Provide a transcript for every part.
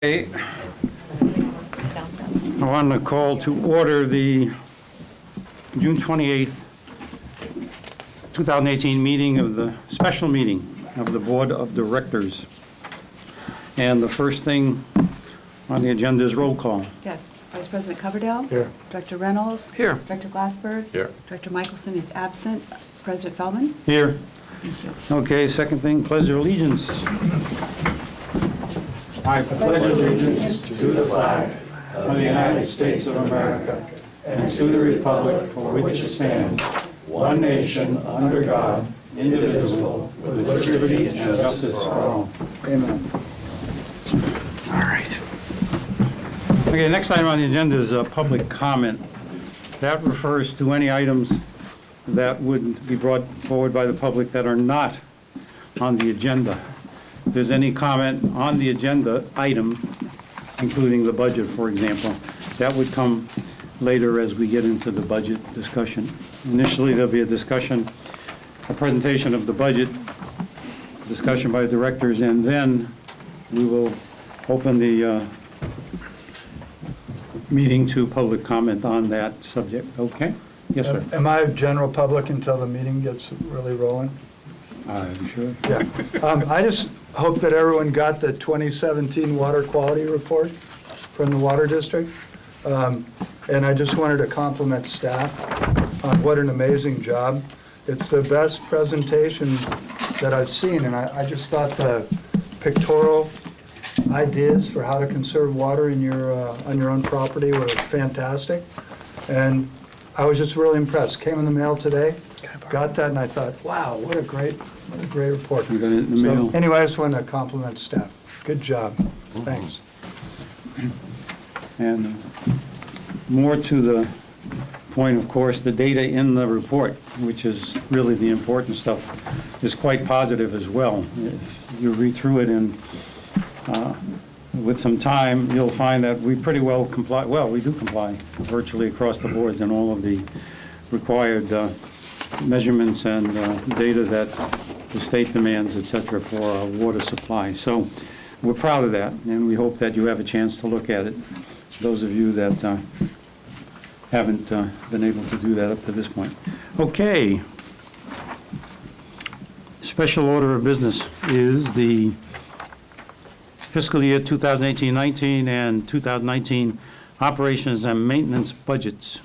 Okay. I want to call to order the June 28th, 2018 meeting of the special meeting of the Board of Directors. And the first thing on the agenda is roll call. Yes. Vice President Coverdell? Here. Director Reynolds? Here. Director Glassberg? Here. Director Michelson is absent. President Feldman? Here. Thank you. Okay, second thing, pledge of allegiance. I pledge allegiance to the flag of the United States of America and to the republic for which it stands, one nation, under God, indivisible, with liberty and justice for all. Amen. All right. Okay, next item on the agenda is public comment. That refers to any items that would be brought forward by the public that are not on the agenda. If there's any comment on the agenda item, including the budget, for example, that would come later as we get into the budget discussion. Initially, there'll be a discussion, a presentation of the budget, discussion by directors, and then we will open the meeting to public comment on that subject. Okay? Yes, sir. Am I general public until the meeting gets really rolling? I'm sure. Yeah. I just hope that everyone got the 2017 water quality report from the Water District. And I just wanted to compliment staff on what an amazing job. It's the best presentation that I've seen, and I just thought the pictorial ideas for how to conserve water on your own property were fantastic. And I was just really impressed. Came in the mail today, got that, and I thought, wow, what a great report. You got it in the mail. So anyway, I just want to compliment staff. Good job. Thanks. And more to the point, of course, the data in the report, which is really the important stuff, is quite positive as well. If you read through it and with some time, you'll find that we pretty well comply. Well, we do comply virtually across the boards in all of the required measurements and data that the state demands, et cetera, for our water supply. So we're proud of that, and we hope that you have a chance to look at it. Those of you that haven't been able to do that up to this point. Okay. Special order of business is the fiscal year 2018-19 and 2019 operations and maintenance budgets.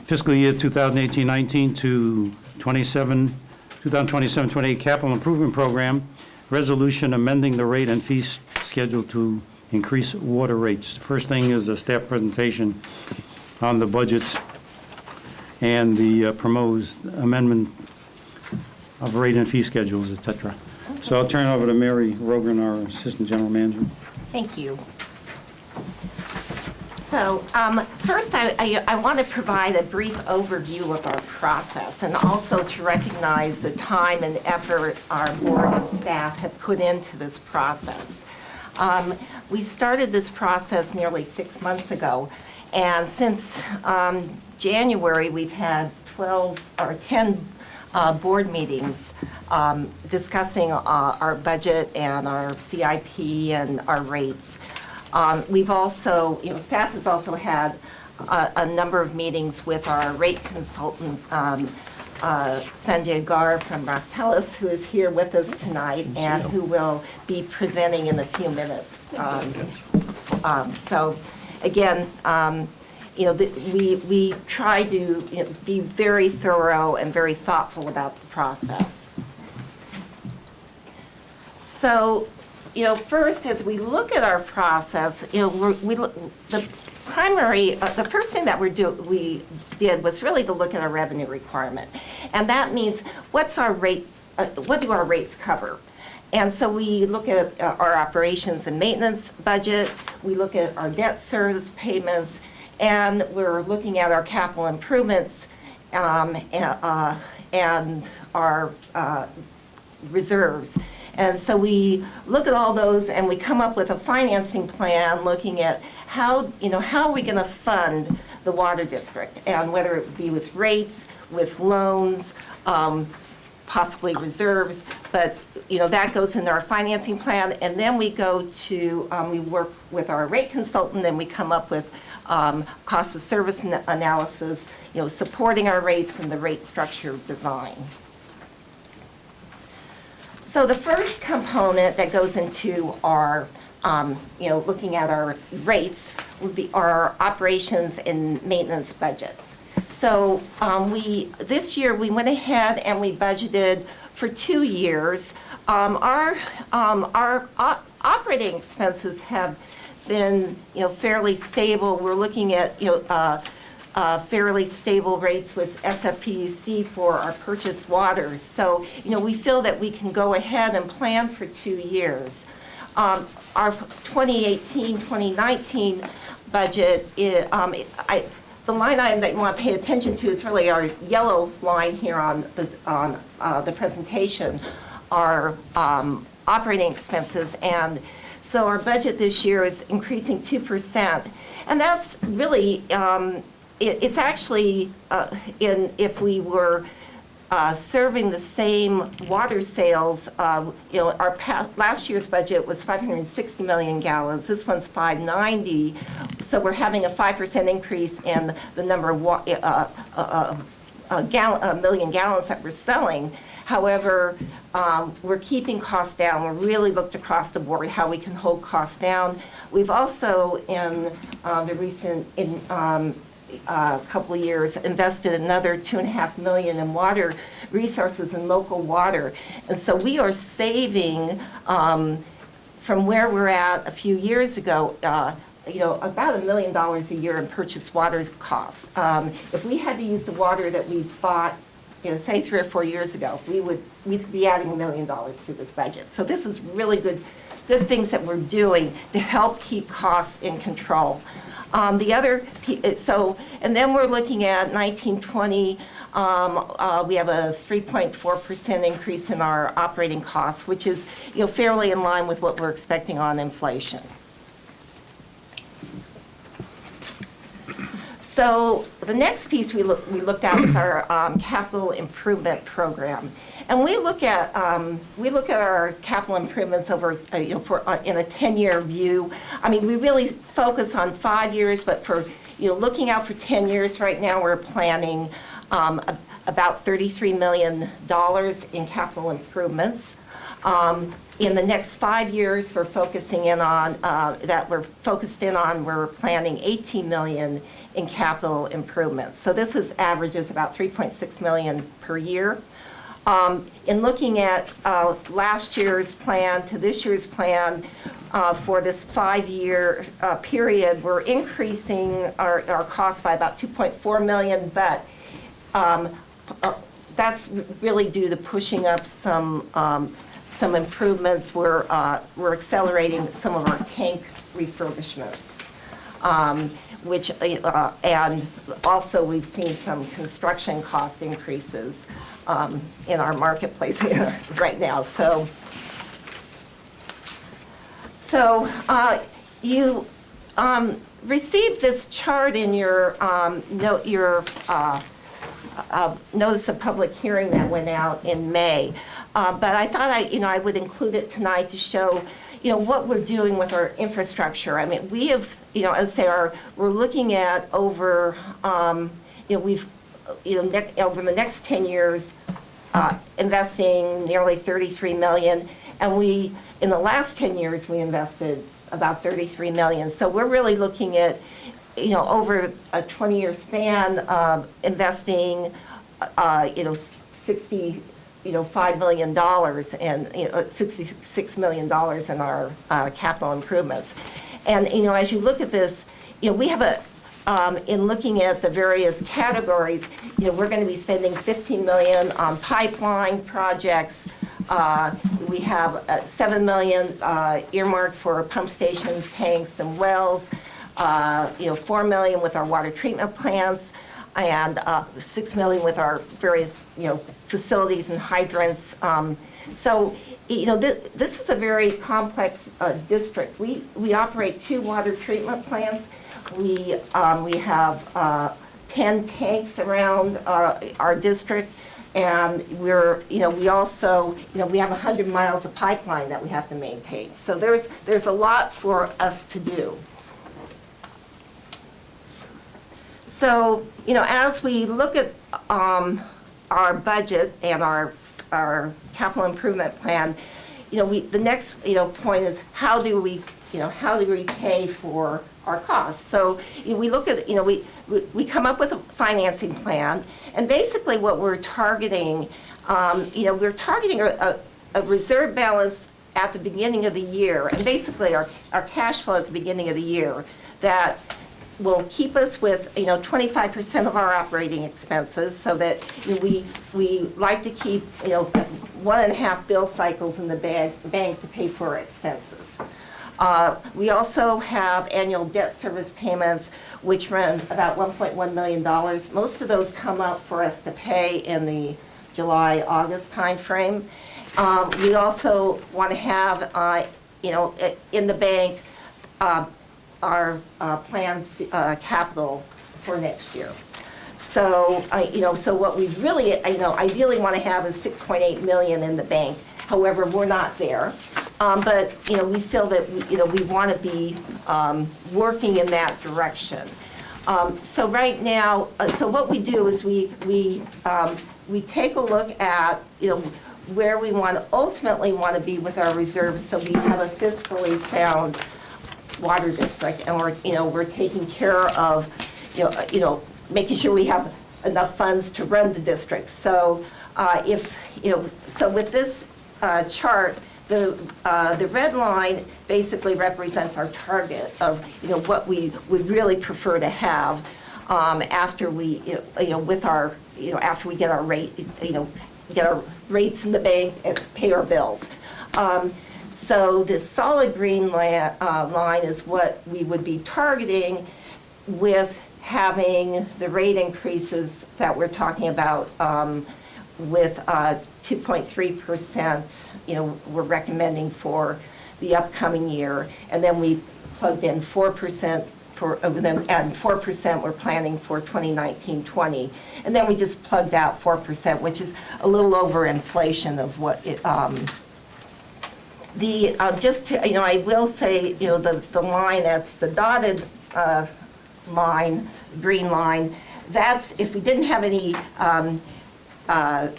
Fiscal year 2018-19 to 2027-28 capital improvement program, resolution amending the rate and fee schedule to increase water rates. The first thing is a staff presentation on the budgets and the proposed amendment of rate and fee schedules, et cetera. Okay. So I'll turn it over to Mary Rogan, our Assistant General Manager. Thank you. So first, I want to provide a brief overview of our process and also to recognize the time and effort our board and staff have put into this process. We started this process nearly 6 months ago, and since January, we've had 10 board meethes discussing our budget and our CIP and our rates. We've also, staff has also had a number of meetings with our rate consultant, Sanjay Gar from Rocktellis, who is here with us tonight and who will be presenting in a few minutes. So again, we try to be very thorough and very thoughtful about the process. So, first, as we look at our process, the first thing that we did was really to look at our revenue requirement, and that means what's our rate? What do our rates cover? And so we look at our operations and maintenance budget. We look at our debt service payments. And we're looking at our capital improvements and our reserves. And so we look at all those and we come up with a financing plan looking at how are we going to fund the water district, and whether it be with rates, with loans, possibly reserves, but, that goes into our financing plan, and then we go to, we work with our rate consultant, and we come up with cost of service analysis, supporting our rates and the rate structure design. So the first component that goes into our, looking at our rates would be our operations and maintenance budgets. So this year we went ahead and we budgeted for 2 years. Our operating expenses have been, fairly stable. We're looking at, fairly stable rates with SFPUC for our purchased waters. So, we feel that we can go ahead and plan for 2 years. Our 2018-2019 budget, the line item that you want to pay attention to is really our yellow line here on the presentation, our operating expenses. And so our budget this year is increasing 2%. And that's really, it's actually, if we were serving the same water sales, our last year's budget was 560 million gallons. This one's 590. So we're having a 5% increase in the number of million gallons that we're selling. However, we're keeping costs down. We're really looked across the board how we can hold costs down. We've also, in the recent couple of years, invested another $2.5 million in water resources and local water. And so we are saving from where we're at a few years ago, about $1 million a year in purchased water costs. If we had to use the water that we bought, say 3 or 4 years ago, we'd be adding $1 million to this budget. So this is really good things that we're doing to help keep costs in control. And then we're looking at 1920. We have a 3.4% increase in our operating costs, which is fairly in line with what we're expecting on inflation. So the next piece we looked at was our capital improvement program, and we look at our capital improvements over in a 10-year view. I mean, we really focus on 5 years, but for looking out for 10 years right now, we're planning about $33 million in capital improvements. In the next 5 years, we're focusing in on we're planning $18 million in capital improvements. So this averages about $3.6 million per year. In looking at last year's plan to this year's plan for this 5-year period, we're increasing our costs by about $2.4 million, but that's really due to pushing up some improvements. We're accelerating some of our tank refurbishments, which and also we've seen some construction cost increases in our marketplace right now. So you received this chart in your notice of public hearing that went out in May. But I thought I would include it tonight to show what we're doing with our infrastructure. I mean, we have, as I say, we're looking at over, over the next 10 years, investing nearly $33 million, and in the last 10 years, we invested about $33 million. So we're really looking at, over a 20-year span, investing, $5 million and $66 million in our capital improvements. And as you look at this, we have in looking at the various categories, we're going to be spending $15 million on pipeline projects. We have $7 million earmarked for pump stations, tanks, and wells. $4 million with our water treatment plants, and $6 million with our various, facilities and hydrants. So, this is a very complex district. We operate 2 water treatment plants. We have 10 tanks around our district, And we also, we have 100 miles of pipeline that we have to maintain. So there's a lot for us to do. So, as we look at our budget and our capital improvement plan, the next, point is how do we pay for our costs? So we look at, we come up with a financing plan, and basically what we're targeting, we're targeting a reserve balance at the beginning of the year, and basically our cash flow at the beginning of the year that will keep us with 25% of our operating expenses, so that we like to keep 1.5 bill cycles in the bank to pay for our expenses. We also have annual debt service payments, which run about $1.1 million. Most of those come up for us to pay in the July-August timeframe. We also want to have, in the bank, our planned capital for next year. So, so what we really, ideally want to have is $6.8 million in the bank. However, we're not there. But, we feel that, we want to be working in that direction. So right now, so what we do is we take a look at, where we ultimately want to be with our reserves, so we have a fiscally sound water district, and we're taking care of, making sure we have enough funds to run the district. So so with this chart, the red line basically represents our target of what we would really prefer to have after we with our after we get our get our rates in the bank and pay our bills. So this solid green line is what we would be targeting, with having the rate increases that we're talking about with 2.3%, we're recommending for the upcoming year. And then we plugged in 4% and 4% we're planning for 2019-20. And then we just plugged out 4%, which is a little over inflation of what it, just to, I will say, the line that's the dotted line, green line, that's, if we didn't have any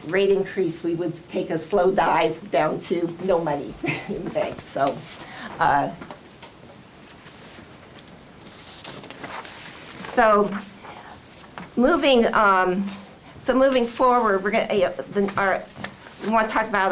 rate increase, we would take a slow dive down to no money in the bank. So, moving forward, we're going we want to talk about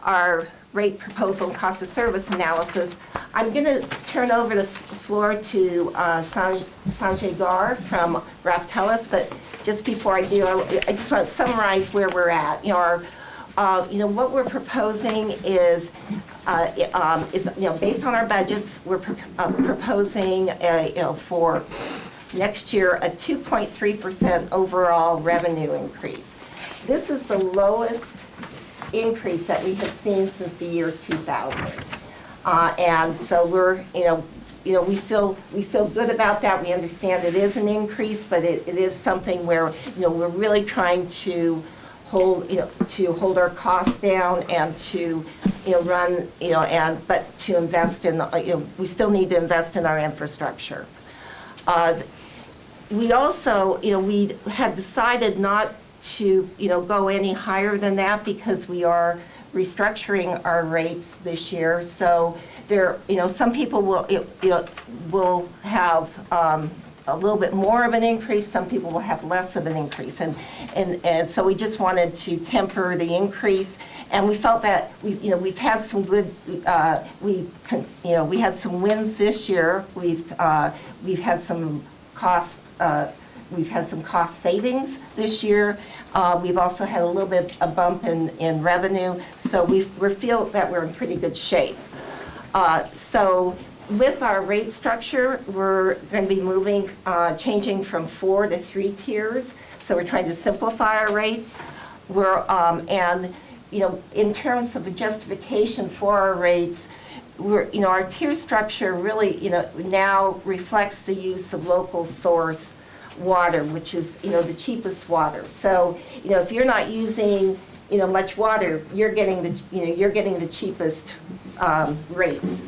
our rate proposal and cost of service analysis. I'm going to turn over the floor to Sanjay Gar from Raftellus, but just before I do, I just want to summarize where we're at. What we're proposing is based on our budgets, we're proposing for next year a 2.3% overall revenue increase. This is the lowest increase that we have seen since the year 2000. And so we're, we feel good about that. We understand it is an increase, but it is something where, we're really trying to hold our costs down and to, run, but to invest in, we still need to invest in our infrastructure. We also, we have decided not to, go any higher than that, because we are restructuring our rates this year. So there, some people will have a little bit more of an increase. Some people will have less of an increase, and so we just wanted to temper the increase. And we felt that we've had some good we had some wins this year. We've had some cost savings this year. We've also had a little bit a bump in revenue, so we feel that we're in pretty good shape. So with our rate structure, we're going to be changing from 4 to 3 tiers. So we're trying to simplify our rates. And in terms of a justification for our rates, our tier structure really now reflects the use of local source water, which is, the cheapest water. So, if you're not using, much water, you're getting the cheapest rates.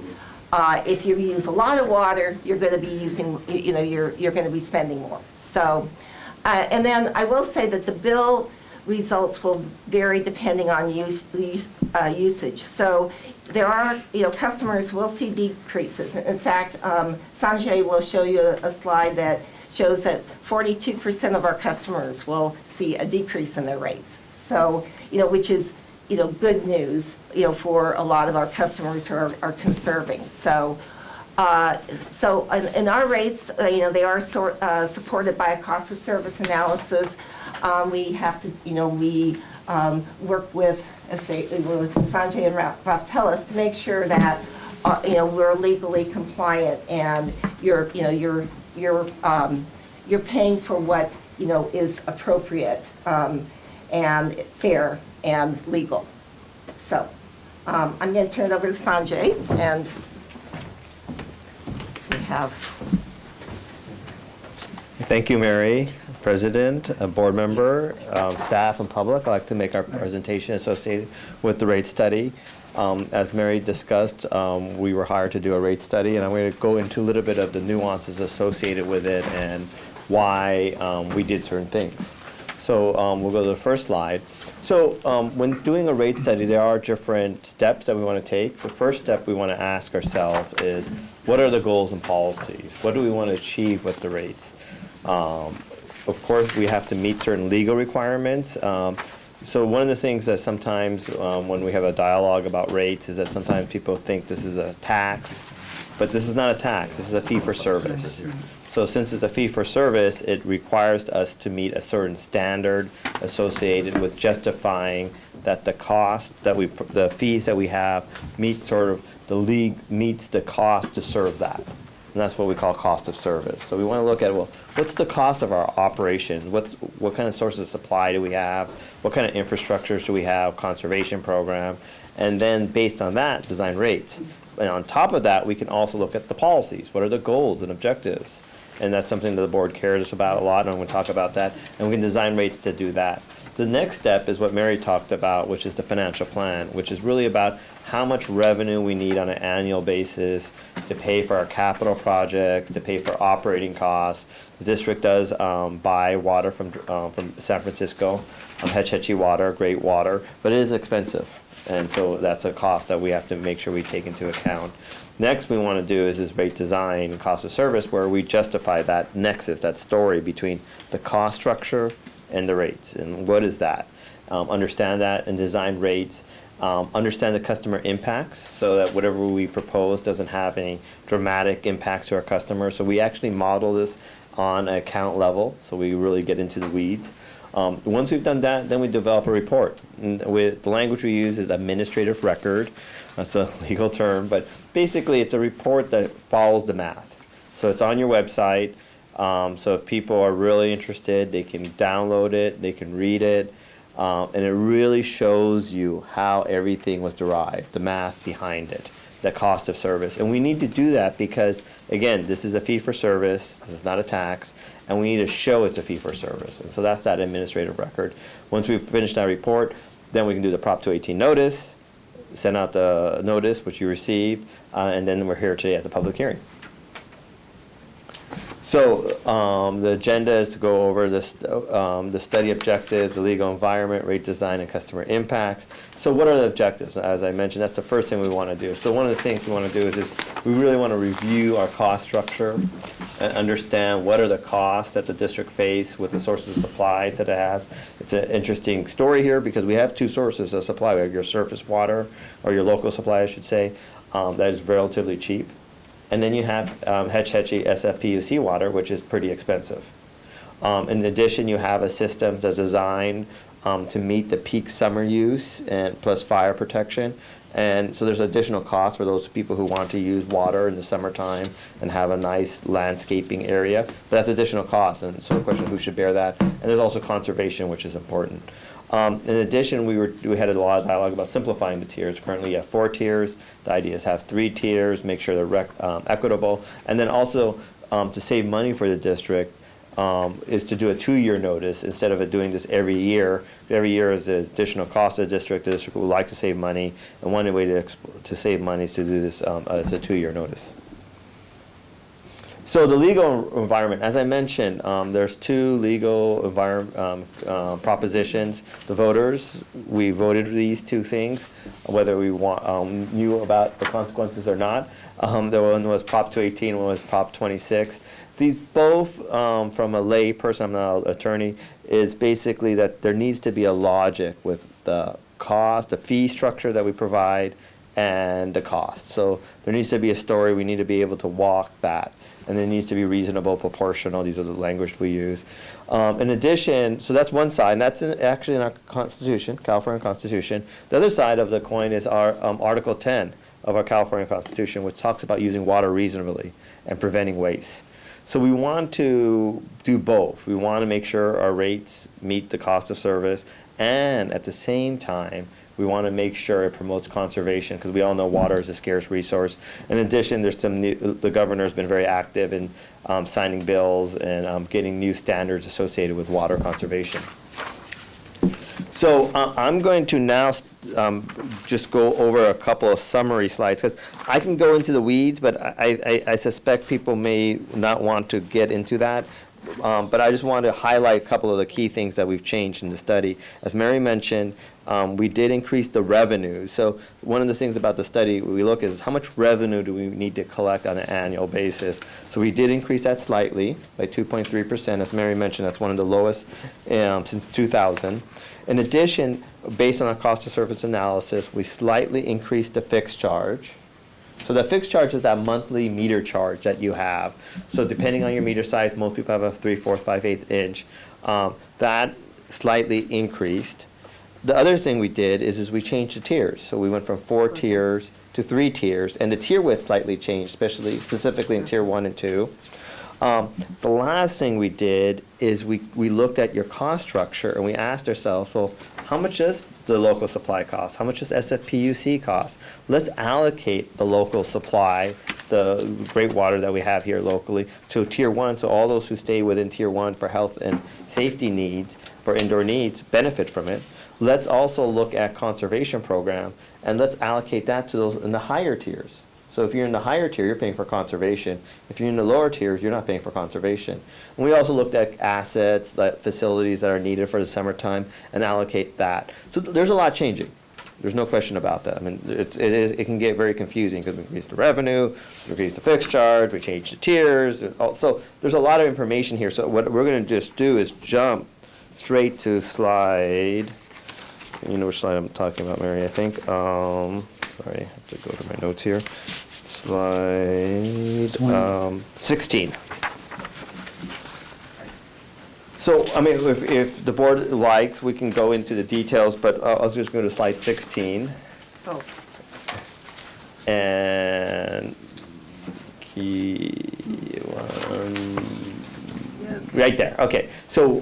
If you use a lot of water, you're going to be using, you're going to be spending more. So, and then I will say that the bill results will vary depending on usage. So there are, customers will see decreases. In fact, Sanjay will show you a slide that shows that 42% of our customers will see a decrease in their rates. So, which is, good news, for a lot of our customers who are conserving. So, in our rates, they are supported by a cost of service analysis. We have to, we work with Sanjay and Raftelis to make sure that, we're legally compliant and you're paying for what, is appropriate and fair and legal. So I'm going to turn it over to Sanjay, and we have. Thank you, Mary, President, a board member, staff, and public. I'd like to make our presentation associated with the rate study. As Mary discussed, we were hired to do a rate study, and I'm going to go into a little bit of the nuances associated with it and why we did certain things. So we'll go to the first slide. So when doing a rate study, there are different steps that we want to take. The first step we want to ask ourselves is, what are the goals and policies? What do we want to achieve with the rates? Of course, we have to meet certain legal requirements. So one of the things that sometimes when we have a dialogue about rates is that sometimes people think this is a tax, but this is not a tax. This is a fee for service. So since it's a fee for service, it requires us to meet a certain standard associated with justifying that the cost that the fees that we have meet sort of the league meets the cost to serve that. And that's what we call cost of service. So we want to look at, well, what's the cost of our operation? What kind of sources of supply do we have? What kind of infrastructures do we have? Conservation program. And then based on that, design rates. And on top of that, we can also look at the policies. What are the goals and objectives? And that's something that the board cares about a lot, and I'm going to talk about that. And we can design rates to do that. The next step is what Mary talked about, which is the financial plan, which is really about how much revenue we need on an annual basis to pay for our capital projects, to pay for operating costs. The district does buy water from San Francisco, Hetch Hetchy water, great water, but it is expensive. And so that's a cost that we have to make sure we take into account. Next we want to do is this rate design and cost of service, where we justify that nexus, that story between the cost structure and the rates. And what is that? Understand that and design rates. Understand the customer impacts, so that whatever we propose doesn't have any dramatic impacts to our customers. So we actually model this on an account level, so we really get into the weeds. Once we've done that, then we develop a report. And the language we use is administrative record. That's a legal term, but basically it's a report that follows the math. So it's on your website. So if people are really interested, they can download it, they can read it, and it really shows you how everything was derived, the math behind it, the cost of service. And we need to do that because, again, this is a fee for service, this is not a tax, and we need to show it's a fee for service. And so that's that administrative record. Once we've finished that report, then we can do the Prop 218 notice, send out the notice, which you received, and then we're here today at the public hearing. So the agenda is to go over this, the study objectives, the legal environment, rate design, and customer impacts. So what are the objectives? As I mentioned, that's the first thing we want to do. So one of the things we want to do is we really want to review our cost structure and understand what are the costs that the district face with the sources of supplies that it has. It's an interesting story here because we have two sources of supply. We have your surface water, or your local supply, I should say, that is relatively cheap. And then you have Hetch Hetchy SFPUC water, which is pretty expensive. In addition, you have a system that's designed to meet the peak summer use and plus fire protection. And so there's additional costs for those people who want to use water in the summertime and have a nice landscaping area. But that's additional costs, and so the question is who should bear that. And there's also conservation, which is important. In addition, we had a lot of dialogue about simplifying the tiers. Currently you have 4 tiers. The idea is have 3 tiers, make sure they're equitable. And then also to save money for the district, is to do a 2-year notice instead of doing this every year. Every year is an additional cost to the district. The district would like to save money, and one way to save money is to do this as a 2-year notice. So the legal environment, as I mentioned, there's 2 legal propositions. The voters, we voted these 2 things, whether we knew about the consequences or not. The one was Prop 218, one was Prop 26. These both, from a lay person, I'm not an attorney, is basically that there needs to be a logic with the cost, the fee structure that we provide, and the cost. So there needs to be a story. We need to be able to walk that. And it needs to be reasonable, proportional. These are the language we use. In addition, so that's one side, and that's actually in our Constitution, California Constitution. The other side of the coin is our Article 10 of our California Constitution, which talks about using water reasonably and preventing waste. So we want to do both. We want to make sure our rates meet the cost of service, and at the same time, we want to make sure it promotes conservation, because we all know water is a scarce resource. In addition, there's the governor's been very active in signing bills and getting new standards associated with water conservation. So I'm going to now just go over a couple of summary slides, because I can go into the weeds, but I suspect people may not want to get into that. But I just want to highlight a couple of the key things that we've changed in the study. As Mary mentioned, we did increase the revenue. So one of the things about the study we look is how much revenue do we need to collect on an annual basis. So we did increase that slightly by 2.3%. As Mary mentioned, that's one of the lowest since 2000. In addition, based on our cost of service analysis, we slightly increased the fixed charge. So the fixed charge is that monthly meter charge that you have. So depending on your meter size, most people have a 3/4, 5/8 inch. That slightly increased. The other thing we did is we changed the tiers. So we went from 4 tiers to 3 tiers, and the tier width slightly changed, specifically in tier 1 and 2. The last thing we did is we looked at your cost structure, and we asked ourselves, well, how much does the local supply cost? How much does SFPUC cost? Let's allocate the local supply, the great water that we have here locally, to tier 1, so all those who stay within tier 1 for health and safety needs, for indoor needs, benefit from it. Let's also look at conservation program, and let's allocate that to those in the higher tiers. So if you're in the higher tier, you're paying for conservation. If you're in the lower tiers, you're not paying for conservation. And we also looked at assets, facilities that are needed for the summertime, and allocate that. So there's a lot changing. There's no question about that. I mean, it can get very confusing because we increased the revenue, we increased the fixed charge, we changed the tiers. So there's a lot of information here. So what we're going to just do is jump straight to slide. You know which slide I'm talking about, Mary, I think. Sorry, I have to go to my notes here. Slide 16. So, I mean, if the board likes, we can go into the details, but I'll just go to slide 16. Oh. And key one. Right there, okay. So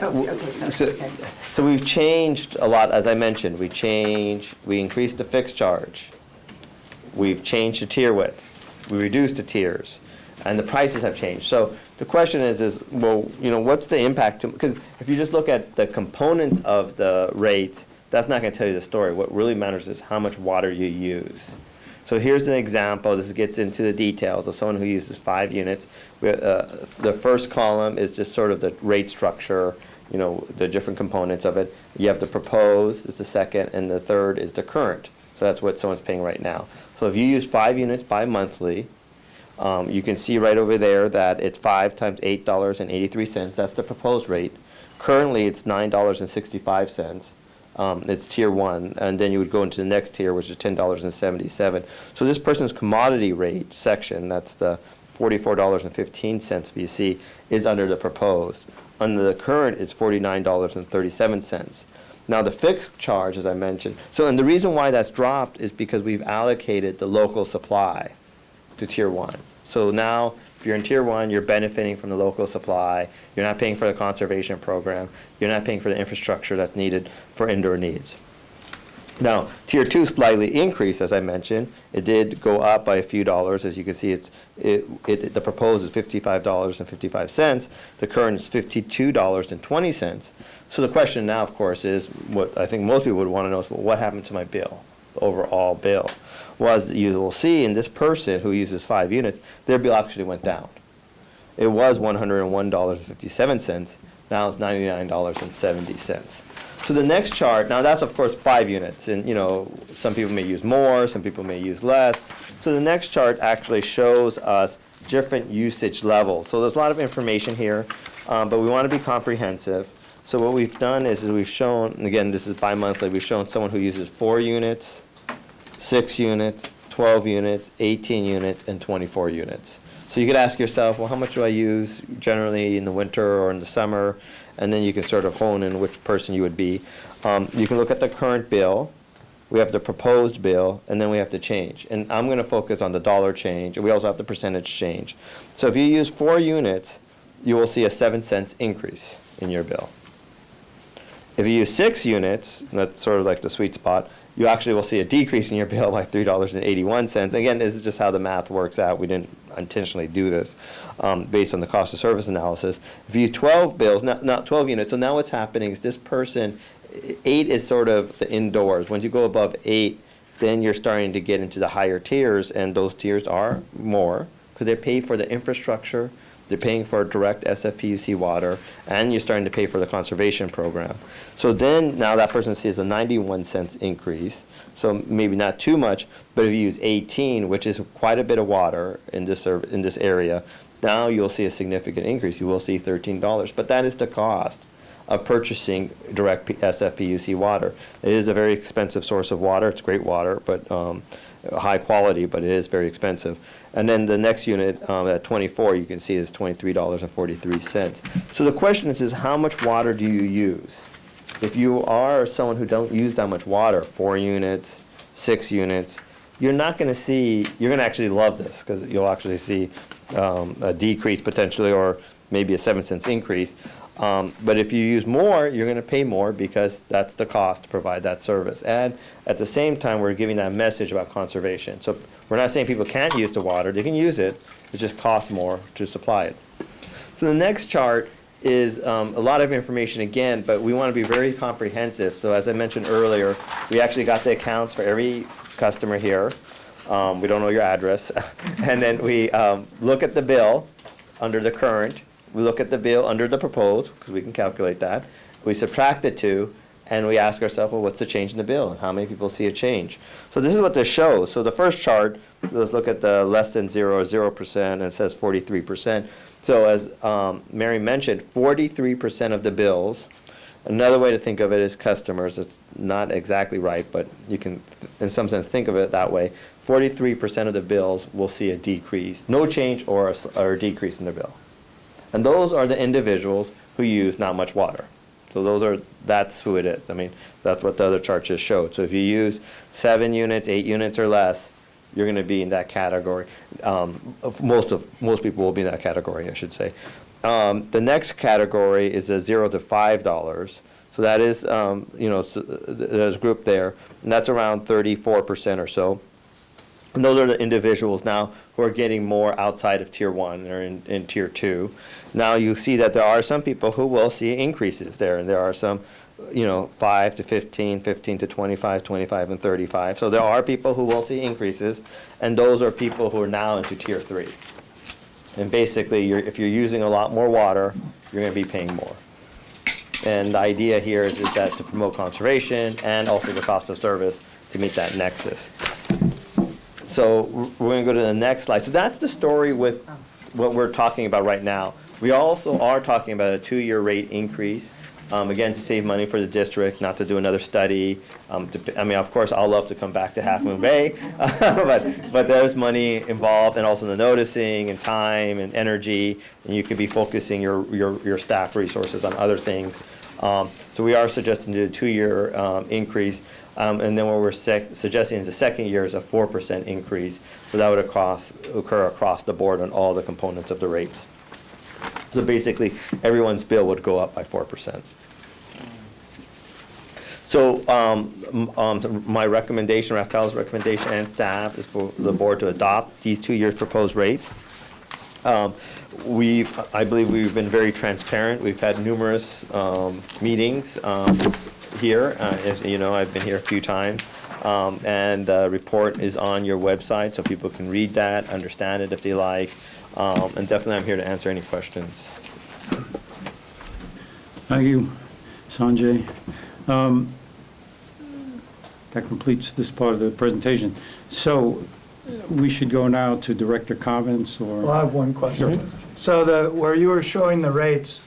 we've changed a lot, as I mentioned. We increased the fixed charge. We've changed the tier widths. We reduced the tiers. And the prices have changed. So the question is well, you know, what's the impact? Because if you just look at the components of the rates, that's not going to tell you the story. What really matters is how much water you use. So here's an example. This gets into the details of someone who uses 5 units. The first column is just sort of the rate structure, you know, the different components of it. You have the proposed is the second, and the third is the current. So that's what someone's paying right now. So if you use 5 units bi-monthly, you can see right over there that it's 5 times $8.83. That's the proposed rate. Currently, it's $9.65. It's tier 1, and then you would go into the next tier, which is $10.77. So this person's commodity rate section, that's the $44.15 VC, is under the proposed. Under the current, it's $49.37. Now the fixed charge, as I mentioned, and the reason why that's dropped is because we've allocated the local supply to tier 1. So now, if you're in tier 1, you're benefiting from the local supply. You're not paying for the conservation program. You're not paying for the infrastructure that's needed for indoor needs. Now, Tier 2 slightly increased, as I mentioned. It did go up by a few dollars. As you can see, the proposed is $55.55. The current is $52.20. So the question now, of course, is what I think most people would want to know is, well, what happened to my bill, the overall bill? Well, as you will see, in this person who uses 5 units, their bill actually went down. It was $101.57. Now it's $99.70. So the next chart, now that's of course 5 units, and some people may use more, some people may use less. So the next chart actually shows us different usage levels. So there's a lot of information here, but we want to be comprehensive. So what we've done is we've shown, and again, this is bi-monthly, we've shown someone who uses 4 units, 6 units, 12 units, 18 units, and 24 units. So you could ask yourself, well, how much do I use generally in the winter or in the summer? And then you can sort of hone in which person you would be. You can look at the current bill. We have the proposed bill, and then we have the change. And I'm going to focus on the dollar change, and we also have the percentage change. So if you use 4 units, you will see a 7 cents increase in your bill. If you use 6 units, that's sort of like the sweet spot, you actually will see a decrease in your bill by $3.81. Again, this is just how the math works out. We didn't intentionally do this based on the cost of service analysis. If you use 12 bills, not 12 units, so now what's happening is this person, 8 is sort of the indoors. Once you go above 8, then you're starting to get into the higher tiers, and those tiers are more because they pay for the infrastructure, they're paying for direct SFPUC water, and you're starting to pay for the conservation program. So then now that person sees a 91 cents increase. So maybe not too much, but if you use 18, which is quite a bit of water in this area, now you'll see a significant increase. You will see $13, but that is the cost of purchasing direct SFPUC water. It is a very expensive source of water. It's great water, but high quality, but it is very expensive. And then the next unit at 24, you can see is $23.43. So the question is how much water do you use? If you are someone who don't use that much water, 4 units, 6 units, you're not going to see, you're going to actually love this because you'll actually see a decrease potentially, or maybe a 7 cents increase. But if you use more, you're going to pay more because that's the cost to provide that service. And at the same time, we're giving that message about conservation. So we're not saying people can't use the water. They can use it. It just costs more to supply it. So the next chart is a lot of information again, but we want to be very comprehensive. So as I mentioned earlier, we actually got the accounts for every customer here. We don't know your address. And then we look at the bill under the current. We look at the bill under the proposed, because we can calculate that. We subtract the 2, and we ask ourselves, well, what's the change in the bill, and how many people see a change? So this is what this shows. So the first chart, let's look at the less than 0 or 0%, and it says 43%. So as Mary mentioned, 43% of the bills, another way to think of it is customers. It's not exactly right, but you can, in some sense, think of it that way. 43% of the bills will see a decrease, no change or a decrease in the bill. And those are the individuals who use not much water. So that's who it is. I mean, that's what the other chart just showed. So if you use 7 units, 8 units or less, you're going to be in that category. Most people will be in that category, I should say. The next category is the $0 to $5. So that is, there's a group there, and that's around 34% or so. And those are the individuals now who are getting more outside of Tier 1 or in Tier 2. Now you see that there are some people who will see increases there, and there are some 5 to 15, 15 to 25, 25 and 35. So there are people who will see increases, and those are people who are now into Tier 3. And basically, if you're using a lot more water, you're going to be paying more. And the idea here is that to promote conservation and also the cost of service to meet that nexus. So we're going to go to the next slide. So that's the story with what we're talking about right now. We also are talking about a 2-year rate increase, again, to save money for the district, not to do another study. Of course, I'll love to come back to Half Moon Bay, but there's money involved, and also the noticing and time and energy, and you could be focusing your staff resources on other things. So we are suggesting to do a 2-year increase. And then what we're suggesting is the second year is a 4% increase. So that would occur across the board on all the components of the rates. So basically, everyone's bill would go up by 4%. So my recommendation, Rafael's recommendation and staff is for the board to adopt these 2 years proposed rates. I believe we've been very transparent. We've had numerous meetings here. As you know, I've been here a few times. And the report is on your website, so people can read that, understand it if they like. And definitely I'm here to answer any questions. Thank you, Sanjay. That completes this part of the presentation. So we should go now to director comments Well, I or? have one question. So where you were showing the rates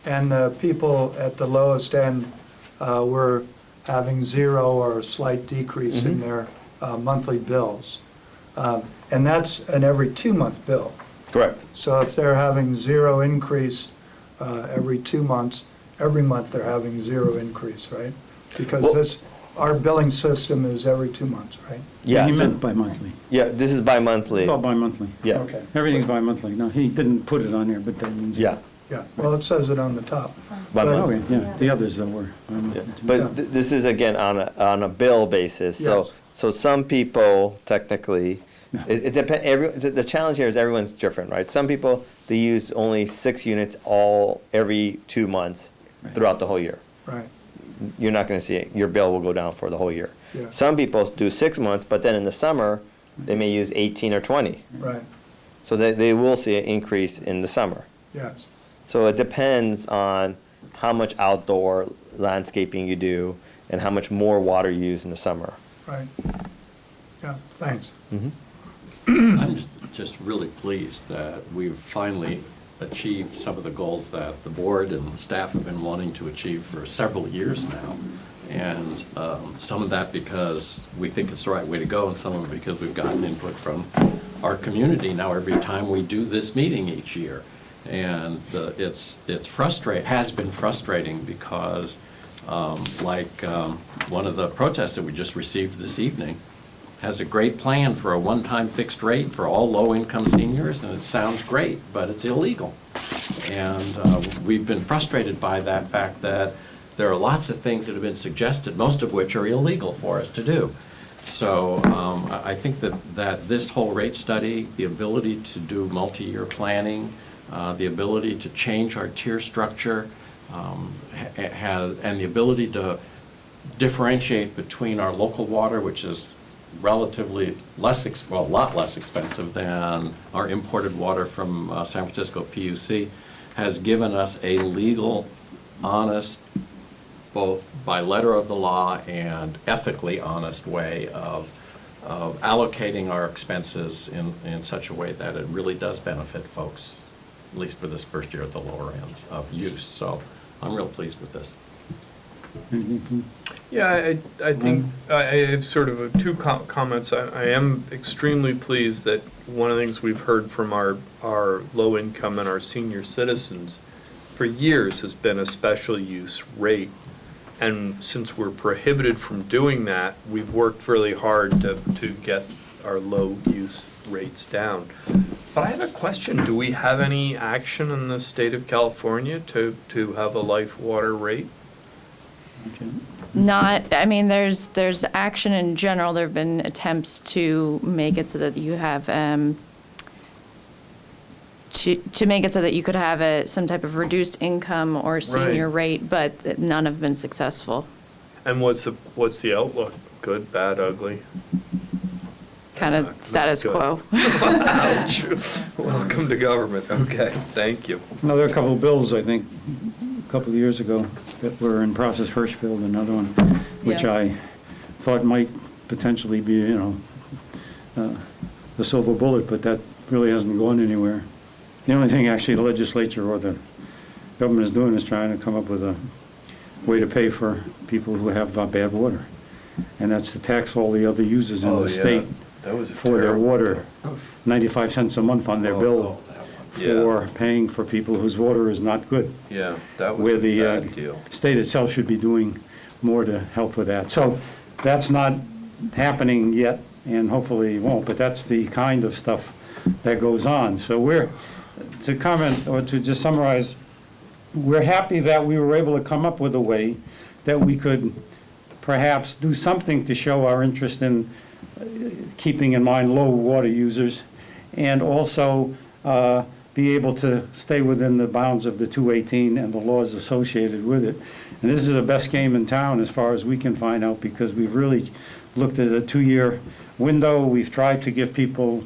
and the people at the lowest end were having zero or a slight decrease in their monthly bills. And that's an every 2-month bill. Correct. So if they're having zero increase every 2 months, every month they're having zero increase, right? Because Well- our billing system is every 2 months, right? Yeah. He so- meant bi-monthly. Yeah, this is bi-monthly. It's all bi-monthly. Yeah. Okay. Everything's bi-monthly. No, he didn't put it on there, but that means. Yeah. Yeah, well, it says it on the top. Bi-monthly. Okay, yeah, the others though were. Yeah. But this is again on a bill basis. So Yes. so some people technically, Yeah. it depends. The challenge here is everyone's different, right? Some people they use only 6 units every 2 months throughout the whole year. Right, You're not going to see it. Your bill will go down for the whole year. Yeah. Some people do 6 months, but then in the summer they may use 18 or 20. right, So they will see an increase in the summer. yes. So it depends on how much outdoor landscaping you do and how much more water you use in the summer. Right. Yeah, thanks. I'm just really pleased that we've finally achieved some of the goals that the board and the staff have been wanting to achieve for several years now. And some of that because we think it's the right way to go, and some of it because we've gotten input from our community now every time we do this meeting each year. And it's has been frustrating because one of the protests that we just received this evening has a great plan for a one-time fixed rate for all low-income seniors, and it sounds great, but it's illegal. And we've been frustrated by that fact that there are lots of things that have been suggested, most of which are illegal for us to do. So I think that this whole rate study, the ability to do multi-year planning, the ability to change our tier structure, and the ability to differentiate between our local water, which is relatively a lot less expensive than our imported water from San Francisco PUC, has given us a legal, honest, both by letter of the law and ethically honest way of allocating our expenses in such a way that it really does benefit folks, at least for this first year at the lower ends of use. So I'm real pleased with this. Yeah, I think I have sort of two comments. I am extremely pleased that one of the things we've heard from our low income and our senior citizens for years has been a special use rate. And since we're prohibited from doing that, we've worked really hard to get our low use rates down. But I have a question. Do we have any action in the state of California to have a life water rate? There's action in general. There have been attempts to make it so that you have, to make it so that you could have some type of reduced income or senior rate, but none have been successful. And what's the outlook? Good, bad, ugly? Kind of status good. quo. Ouch. Welcome to government. Okay, thank you. No, there are a couple of bills, I think, a couple of years ago that were in process. Hirschfield, another one, which Yeah. I thought might potentially be, the silver bullet, but that really hasn't gone anywhere. The only thing actually the legislature or the government is doing is trying to come up with a way to pay for people who have bad water. And that's to tax all the other users in the state That was for their water, 95 cents a month on their bill Yeah. for paying for people whose water is not good. Yeah, that Where was a the bad deal. state itself should be doing more to help with that. So that's not happening yet, and hopefully it won't, but that's the kind of stuff that goes on. So to comment, or to just summarize, we're happy that we were able to come up with a way that we could perhaps do something to show our interest in keeping in mind low water users, and also be able to stay within the bounds of the 218 and the laws associated with it. And this is the best game in town as far as we can find out, because we've really looked at a 2-year window. We've tried to give people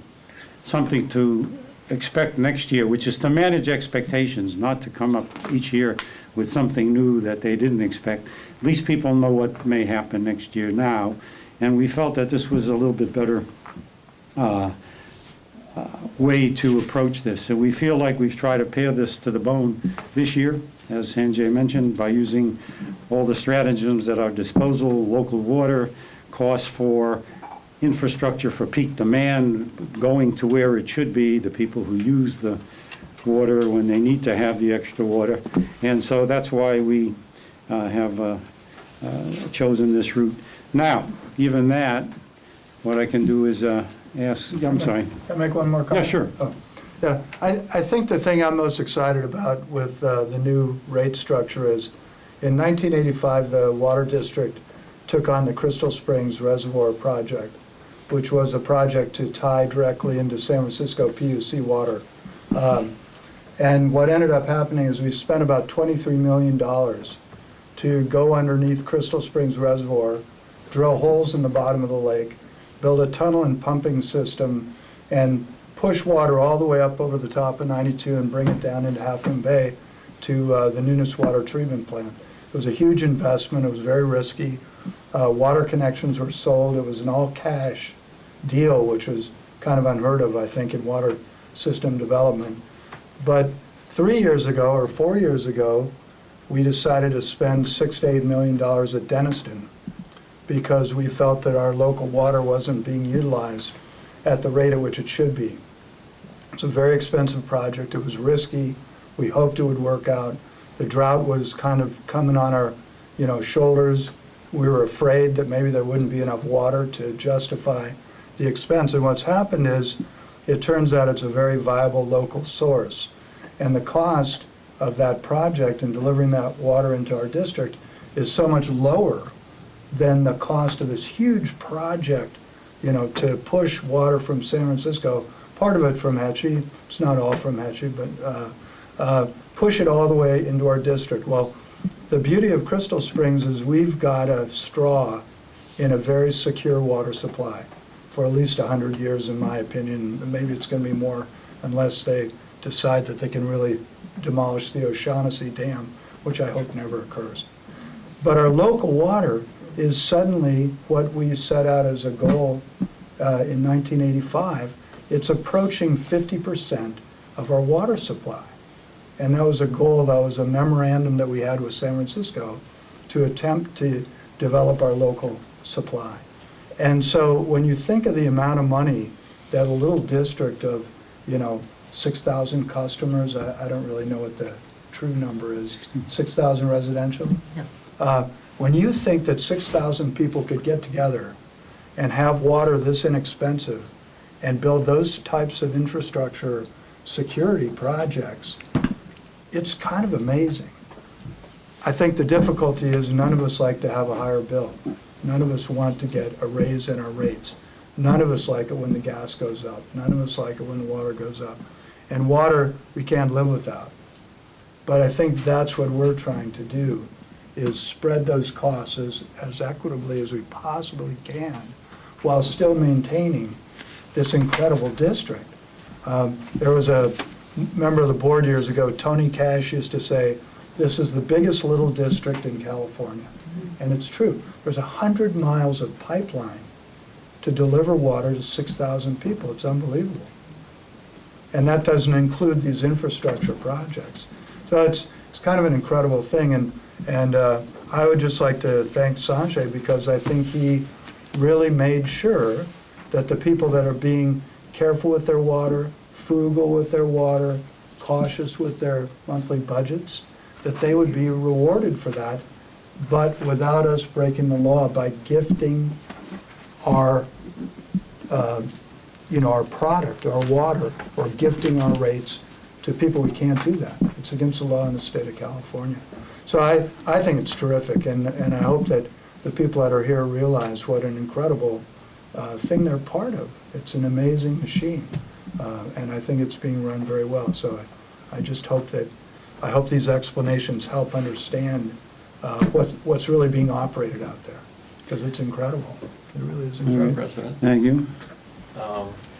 something to expect next year, which is to manage expectations, not to come up each year with something new that they didn't expect. At least people know what may happen next year now. And we felt that this was a little bit better way to approach this. So we feel like we've tried to pare this to the bone this year, as Sanjay mentioned, by using all the stratagems at our disposal, local water, costs for infrastructure for peak demand, going to where it should be, the people who use the water when they need to have the extra water. And so that's why we have chosen this route. Now, even that, what I can do is ask, I'm sorry. Can I make one more comment? Yeah, sure. Oh, yeah, I think the thing I'm most excited about with the new rate structure is, in 1985, the Water District took on the Crystal Springs Reservoir Project, which was a project to tie directly into San Francisco PUC water. And what ended up happening is we spent about $23 million to go underneath Crystal Springs Reservoir, drill holes in the bottom of the lake, build a tunnel and pumping system, and push water all the way up over the top of 92 and bring it down into Half Moon Bay to the Nunes Water Treatment Plant. It was a huge investment. It was very risky. Water connections were sold. It was an all-cash deal, which was kind of unheard of, I think, in water system development. But 3 years ago or 4 years ago, we decided to spend $6 to $8 million at Denniston, because we felt that our local water wasn't being utilized at the rate at which it should be. It's a very expensive project. It was risky. We hoped it would work out. The drought was kind of coming on our, shoulders. We were afraid that maybe there wouldn't be enough water to justify the expense. And what's happened is, it turns out it's a very viable local source. And the cost of that project and delivering that water into our district is so much lower than the cost of this huge project, to push water from San Francisco, part of it from Hetchy, it's not all from Hetchy, but push it all the way into our district. Well, the beauty of Crystal Springs is we've got a straw in a very secure water supply for at least 100 years, in my opinion. Maybe it's going to be more unless they decide that they can really demolish the O'Shaughnessy Dam, which I hope never occurs. But our local water is suddenly what we set out as a goal in 1985. It's approaching 50% of our water supply. And that was a goal, that was a memorandum that we had with San Francisco to attempt to develop our local supply. And so when you think of the amount of money that a little district of, 6,000 customers, I don't really know what the true number is, 6,000 residential? No. When you think that 6,000 people could get together and have water this inexpensive and build those types of infrastructure security projects, it's kind of amazing. I think the difficulty is none of us like to have a higher bill. None of us want to get a raise in our rates. None of us like it when the gas goes up. None of us like it when the water goes up. And water, we can't live without. But I think that's what we're trying to do, is spread those costs as equitably as we possibly can while still maintaining this incredible district. There was a member of the board years ago, Tony Cash, used to say, this is the biggest little district in California. And it's true. There's 100 miles of pipeline to deliver water to 6,000 people. It's unbelievable. And that doesn't include these infrastructure projects. So it's kind of an incredible thing. And I would just like to thank Sanjay, because I think he really made sure that the people that are being careful with their water, frugal with their water, cautious with their monthly budgets, that they would be rewarded for that, but without us breaking the law by gifting our, our product, our water, or gifting our rates to people. We can't do that. It's against the law in the state of California. So I think it's terrific, and I hope that the people that are here realize what an incredible thing they're part of. It's an amazing machine, and I think it's being run very well. So I just hope I hope these explanations help understand what's really being operated out there, because it's incredible. It really is incredible. President. Thank you.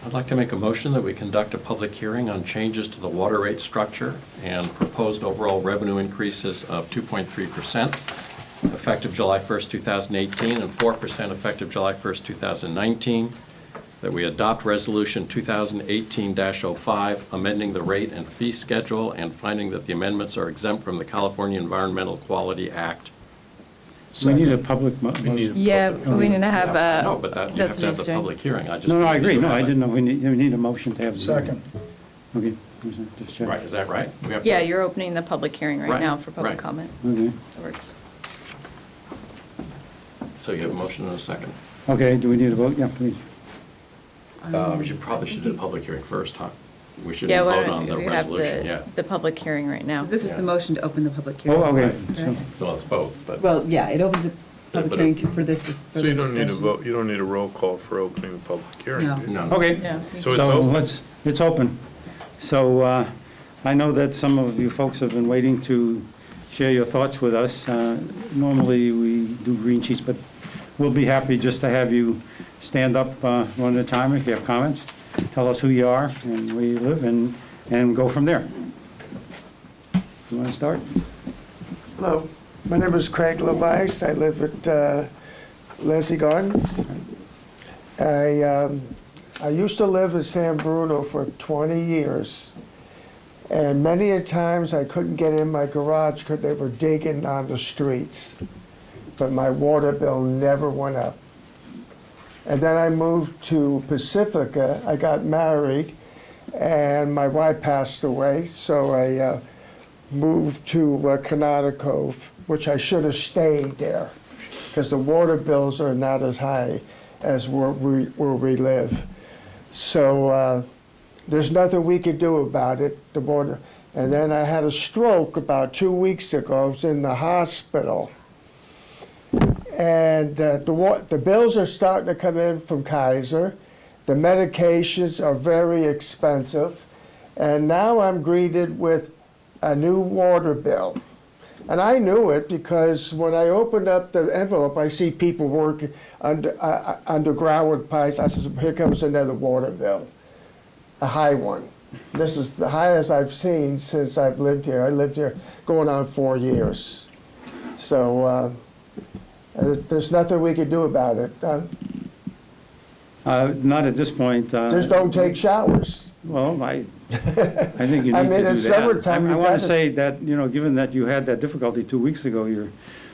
I'd like to make a motion that we conduct a public hearing on changes to the water rate structure and proposed overall revenue increases of 2.3% effective July 1st, 2018, and 4% effective July 1st, 2019, that we adopt Resolution 2018-05, amending the rate and fee schedule and finding that the amendments are exempt from the California Environmental Quality Act. We need a public motion. Yeah, we need to have No, but that, you have that's to what have he's the doing. public hearing. I just. No, I need agree. to No, I have it. didn't know. We need a motion to have. the hearing. Second. Okay. Just check. Right, is that right? We have to- Yeah, you're opening the public hearing right Right, now for public right. comment. Okay. That works. So you have a motion and a second. Okay, do we need a vote? Yeah, please. We probably should do the public hearing first, huh? We shouldn't Yeah, why vote on the don't we have resolution yet. the public hearing right now? So this is Yeah. the motion to open the public hearing. Oh, okay. Right. So- Well, it's both, but. Well, yeah, it opens the but public it- hearing for this, for So the you don't need a discussion. vote, you don't need a roll call for opening the public hearing, No. do you? No. Okay. No. So it's So open. it's open. So I know that some of you folks have been waiting to share your thoughts with us. Normally, we do green sheets, but we'll be happy just to have you stand up one at a time if you have comments. Tell us who you are and where you live, and go from there. You want to start? Hello, my name is Craig LeVice. I live at Leslie Gardens. I used to live in San Bruno for 20 years, and many a times I couldn't get in my garage because they were digging on the streets. But my water bill never went up. And then I moved to Pacifica. I got married, and my wife passed away, so I moved to Canada Cove, which I should have stayed there, because the water bills are not as high as where we live. So there's nothing we could do about it, the water. And then I had a stroke about 2 weeks ago. I was in the hospital. And the bills are starting to come in from Kaiser. The medications are very expensive. And now I'm greeted with a new water bill. And I knew it because when I opened up the envelope, I see people working underground with pipes. I said, here comes another water bill, a high one. This is the highest I've seen since I've lived here. I lived here going on 4 years. So there's nothing we could do about it. Not at this point. Just don't take showers. Well, I think you I need mean, to do it's that. summertime, I you've want got to to- say that, given that you had that difficulty 2 weeks ago, you're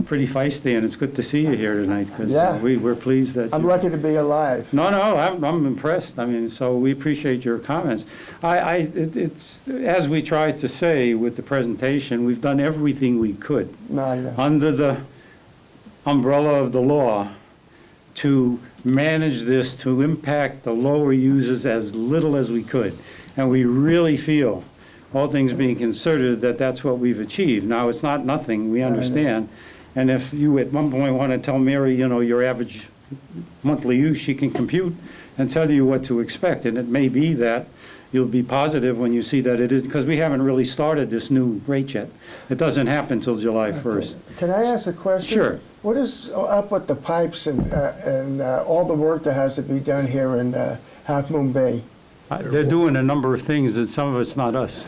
pretty feisty, and it's good to see you here tonight, because Yeah. we're pleased that I'm you... lucky to be alive. No, I'm impressed. I mean, so we appreciate your comments. It's, as we tried to say with the presentation, we've done everything we could No, I know. under the umbrella of the law to manage this, to impact the lower users as little as we could. And we really feel, all things being considered, that that's what we've achieved. Now, it's not nothing, we understand. And if you at one point want to tell Mary, your average monthly use, she can compute and tell you what to expect. And it may be that you'll be positive when you see that it is, because we haven't really started this new rate yet. It doesn't happen until July 1st. Can I ask a question? Sure. What is up with the pipes and all the work that has to be done here in Half Moon Bay? They're doing a number of things, and some of it's not us.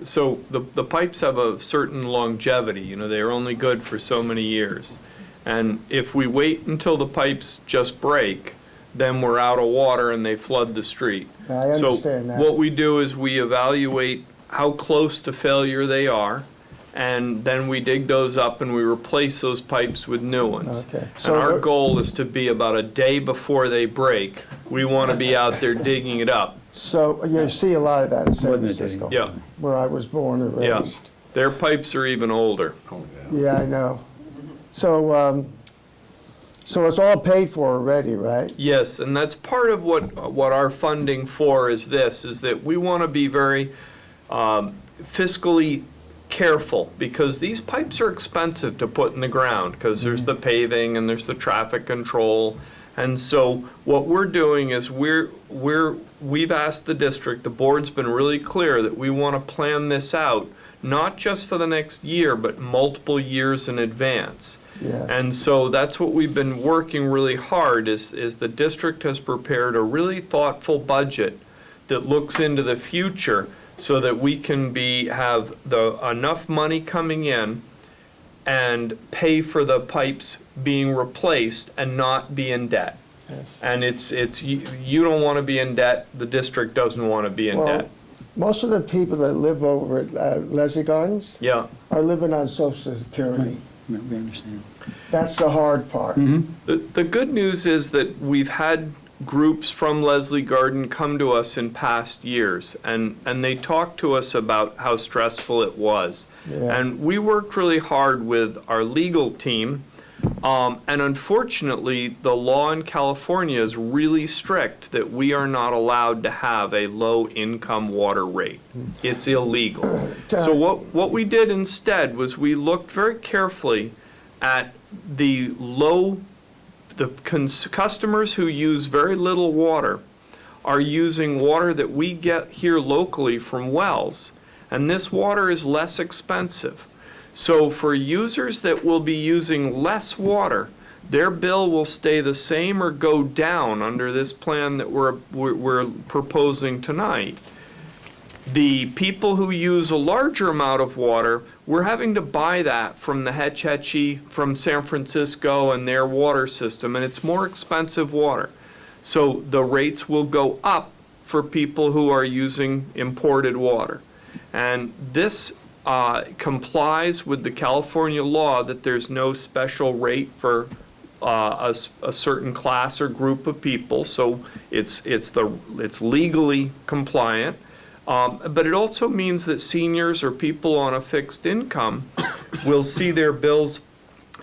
So the pipes have a certain longevity, they're only good for so many years. And if we wait until the pipes just break, then we're out of water and they flood the street. I understand that. So what we do is we evaluate how close to failure they are, and then we dig those up and we replace those pipes with new ones. Okay. And So our what- goal is to be about a day before they break, we want to be out there digging it up. So you see a lot of that in San Wasn't it, Francisco, Yeah, where I was born and Yeah. raised. their pipes are even older. Yeah, I know. So, so it's all paid for already, right? Yes, and that's part of what our funding for is that we want to be very fiscally careful, because these pipes are expensive to put in the ground, because there's the paving and there's the traffic control. And so what we're doing is we've asked the district, the board's been really clear that we want to plan this out, not just for the next year, but multiple years in advance. Yeah. And so that's what we've been working really hard, is the district has prepared a really thoughtful budget that looks into the future, so that we can have enough money coming in and pay for the pipes being replaced and not be in debt. Yes. And you don't want to be in debt, the district doesn't want to be in Well, debt. most of the people that live over at Leslie Gardens Yeah. are living on Social Security. We understand. That's the hard part. The good news is that we've had groups from Leslie Garden come to us in past years, and they talked to us about how stressful it was. Yeah. And we worked really hard with our legal team, and unfortunately, the law in California is really strict that we are not allowed to have a low-income water rate. It's illegal. So what we did instead was we looked very carefully at the customers who use very little water are using water that we get here locally from wells, and this water is less expensive. So for users that will be using less water, their bill will stay the same or go down under this plan that we're proposing tonight. The people who use a larger amount of water, we're having to buy that from the Hetch Hetchy, from San Francisco and their water system, and it's more expensive water. So the rates will go up for people who are using imported water. And this complies with the California law that there's no special rate for a certain class or group of people, so it's legally compliant. But it also means that seniors or people on a fixed income will see their bills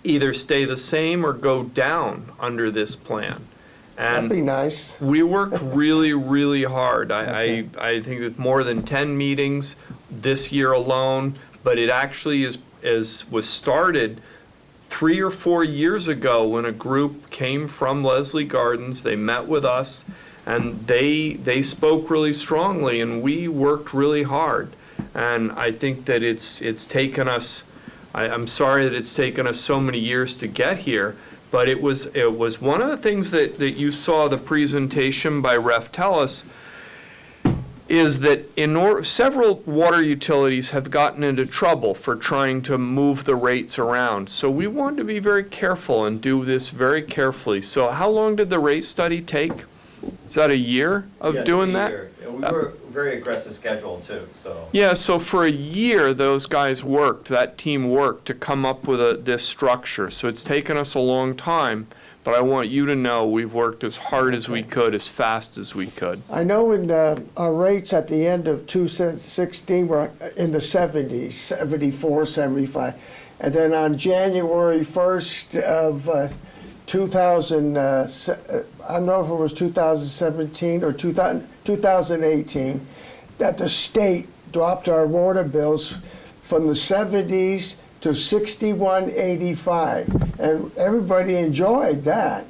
either stay the same or go down under this plan. That'd be And nice. we worked really, really hard. I think it's more than 10 meetings this year alone, but it actually was started 3 or 4 years ago when a group came from Leslie Gardens. They met with us, and they spoke really strongly, and we worked really hard. And I think that it's taken us, I'm sorry that it's taken us so many years to get here, but it was one of the things that you saw the presentation by Ref Tellis, is that several water utilities have gotten into trouble for trying to move the rates around. So we wanted to be very careful and do this very carefully. So how long did the rate study take? Is that a year of doing that? We were very aggressive schedule too, so. Yeah, so for a year, those guys worked, that team worked to come up with this structure. So it's taken us a long time, but I want you to know we've worked as hard as we could, as fast as we could. I know our rates at the end of 2016 were in the 70s, 74, 75. And then on January 1st of 2000, I don't know if it was 2017 or 2018, that the state dropped our water bills from the 70s to $61.85, and everybody enjoyed that.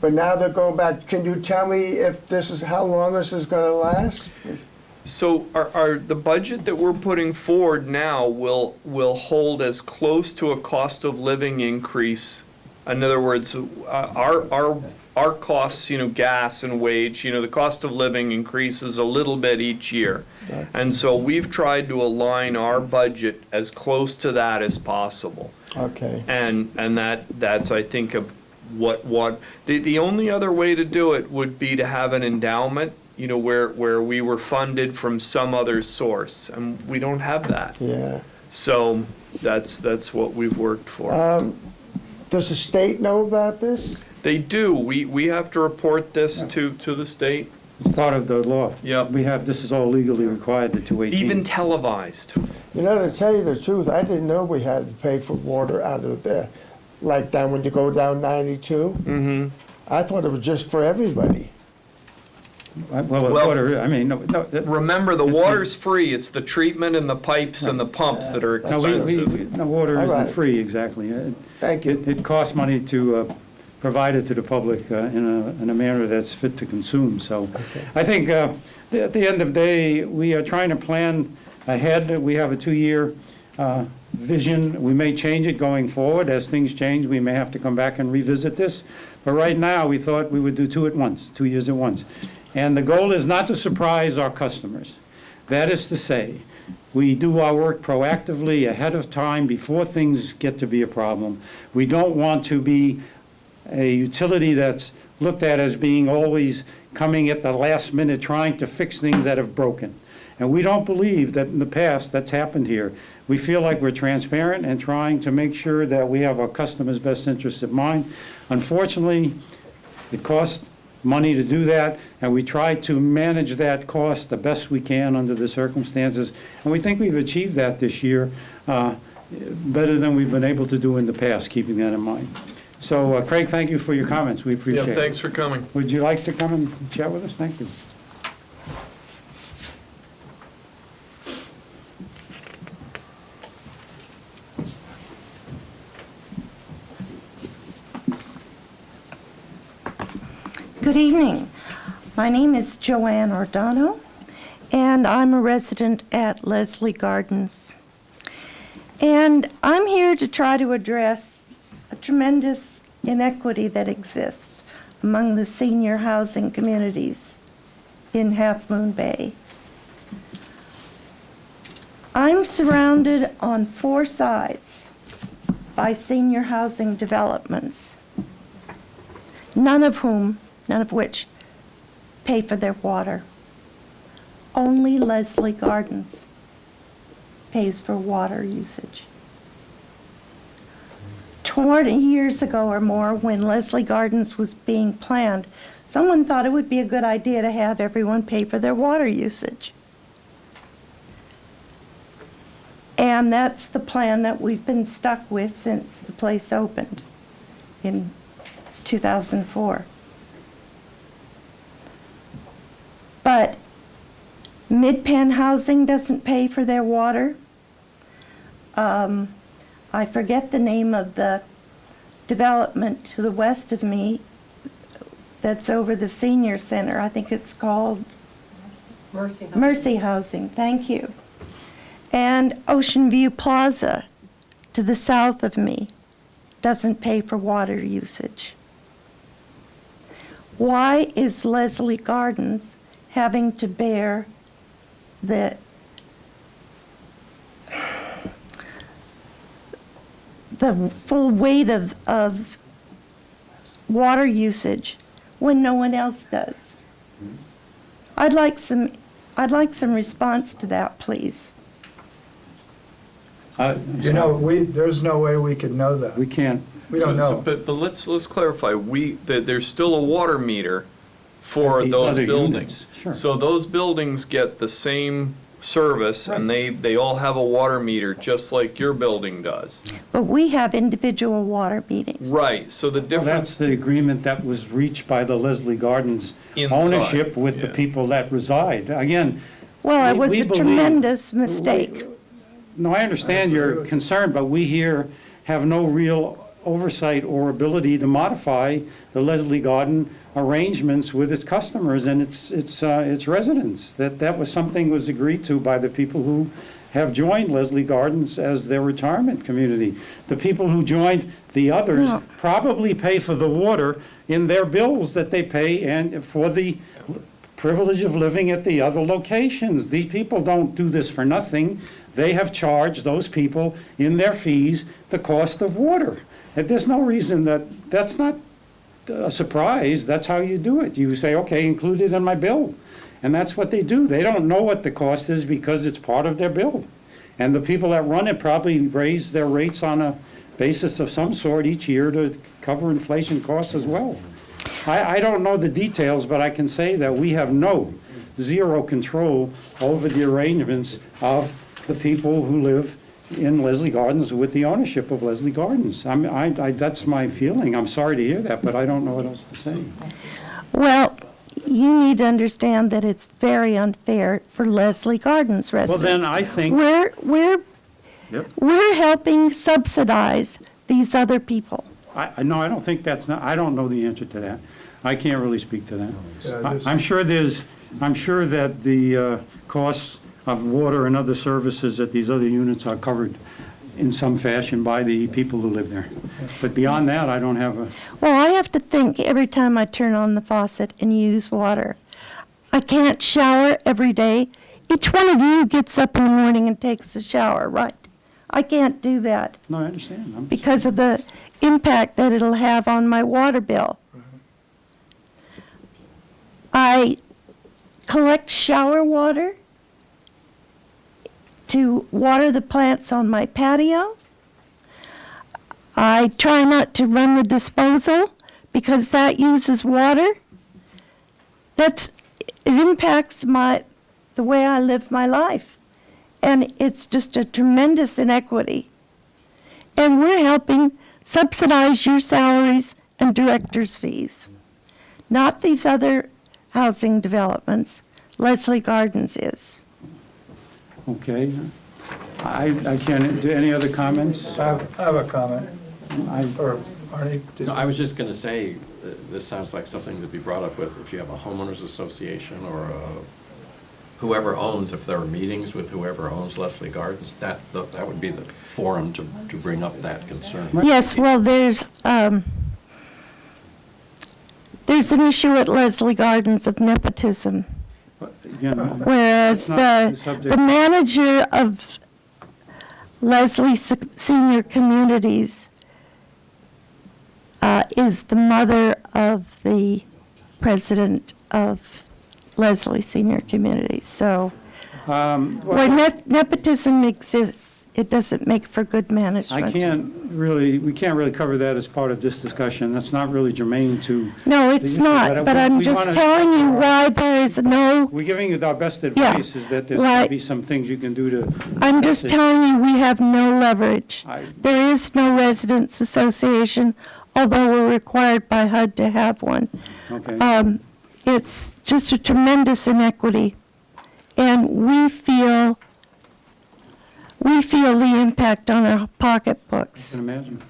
But now they're going back. Can you tell me if this is how long this is going to last? So the budget that we're putting forward now will hold as close to a cost of living increase. In other words, our costs, gas and wage, the cost of living increases a little bit each year. And so we've tried to align our budget as close to that as possible. Okay. And that's I think what the only other way to do it would be to have an endowment, where we were funded from some other source, and we don't have that. Yeah. So that's what we've worked for. Does the state know about this? They do. We have to report this to the state. It's part of the law. Yep. This is all legally required, the 218. Even televised. To tell you the truth, I didn't know we had to pay for water out of there. Like down when you go down 92. Mm-hmm. I thought it was just for everybody. Well, the Well- water, I mean, no. Remember, the It's water's free, it's the treatment and the pipes and the pumps that are No, expensive. no, water All isn't right. free, exactly. Thank you. It costs money to provide it to the public in a manner that's fit to consume. So I think at the end of the day, we are trying to plan ahead. We have a 2-year vision. We may change it going forward. As things change, we may have to come back and revisit this. But right now, we thought we would do 2 years at once. And the goal is not to surprise our customers. That is to say, we do our work proactively ahead of time before things get to be a problem. We don't want to be a utility that's looked at as being always coming at the last minute trying to fix things that have broken. And we don't believe that in the past that's happened here. We feel like we're transparent and trying to make sure that we have our customers' best interests in mind. Unfortunately, it costs money to do that, and we try to manage that cost the best we can under the circumstances. And we think we've achieved that this year better than we've been able to do in the past, keeping that in mind. So Craig, thank you for your comments. We Yeah, appreciate it. thanks for coming. Would you like to come and chat with us? Thank you. Good evening. My name is Joanne Ordano, and I'm a resident at Leslie Gardens. And I'm here to try to address a tremendous inequity that exists among the senior housing communities in Half Moon Bay. I'm surrounded on 4 sides by senior housing developments, none of which pay for their water. Only Leslie Gardens pays for water usage. 20 years ago or more, when Leslie Gardens was being planned, someone thought it would be a good idea to have everyone pay for their water usage. And that's the plan that we've been stuck with since the place opened in 2004. But Mid-Penn Housing doesn't pay for their water. I forget the name of the development to the west of me that's over the senior center. I think it's called Mercy Housing. Thank you. And Ocean View Plaza to the south of me doesn't pay for water usage. Why is Leslie Gardens having to bear the full weight of water usage when no one else does? I'd like some response to that, please. There's no way we could know that. We can't. We don't know. But let's clarify, there's still a water meter for These those other buildings. units, sure. So those buildings get the same service, and they all have a water meter, just like your building does. But we have individual water meetings. Right, so the Well, difference, that's the agreement that was reached by the Leslie Gardens Inside, ownership with the yeah. people that reside. Again. Well, it was we a believe- tremendous mistake. No, I understand your concern, but we here have no real oversight or ability to modify the Leslie Garden arrangements with its customers and its residents. That was something was agreed to by the people who have joined Leslie Gardens as their retirement community. The people who joined the others No. probably pay for the water in their bills that they pay and for the privilege of living at the other locations. These people don't do this for nothing. They have charged those people in their fees the cost of water. And there's no reason that's not a surprise. That's how you do it. You say, okay, include it in my bill. And that's what they do. They don't know what the cost is because it's part of their bill. And the people that run it probably raise their rates on a basis of some sort each year to cover inflation costs as well. I don't know the details, but I can say that we have zero control over the arrangements of the people who live in Leslie Gardens with the ownership of Leslie Gardens. That's my feeling. I'm sorry to hear that, but I don't know what else to say. Well, you need to understand that it's very unfair for Leslie Gardens Well, residents. then I think, We're helping subsidize these other people. no, I don't think I don't know the answer to that. I can't really speak to that. I'm sure that the costs of water and other services at these other units are covered in some fashion by the people who live there. But beyond that, I don't have a, Well, I have to think every time I turn on the faucet and use water. I can't shower every day. Each one of you gets up in the morning and takes a shower, right? I can't do that no, I understand. because of the impact that it'll have on my water bill. I collect shower water to water the plants on my patio. I try not to run the disposal because that uses water. It impacts the way I live my life. And it's just a tremendous inequity. And we're helping subsidize your salaries and directors' fees, not these other housing developments. Leslie Gardens is. Okay. I can't, do any other comments? I have a comment. Or Arnie? No, I was just going to say, this sounds like something to be brought up with if you have a homeowners association or whoever owns, if there are meetings with whoever owns Leslie Gardens, that would be the forum to bring up that concern. Yes, well, there's an issue at Leslie Gardens of nepotism, Again, whereas That's not the subject. the manager of Leslie Senior Communities is the mother of the president of Leslie Senior Communities. So where nepotism exists, it doesn't make for good management. we can't really cover that as part of this discussion. That's not really germane to. No, it's issue, not, but I'm we just wanna- telling you why there is no, We're giving you our best advice, is that there's going right. to be some things you can do to. I'm just telling you, we have no leverage. I- There is no residents association, although we're required by HUD to have one. Okay. It's just a tremendous inequity, and we feel the impact on our I pocketbooks. can imagine.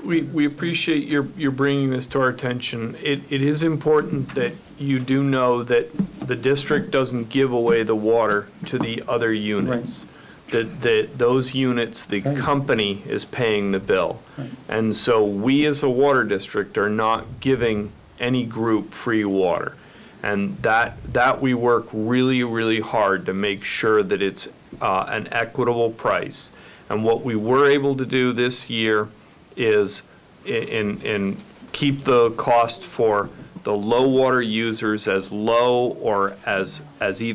We appreciate your bringing this to our attention. It is important that you do know that the district doesn't give away the water to the other units. That those units, the Right. company is paying the bill. Right. And so we as a water district are not giving any group free water. And that we work really, really hard to make sure that it's an equitable price. And what we were able to do this year is in keep the cost for the low water users as low or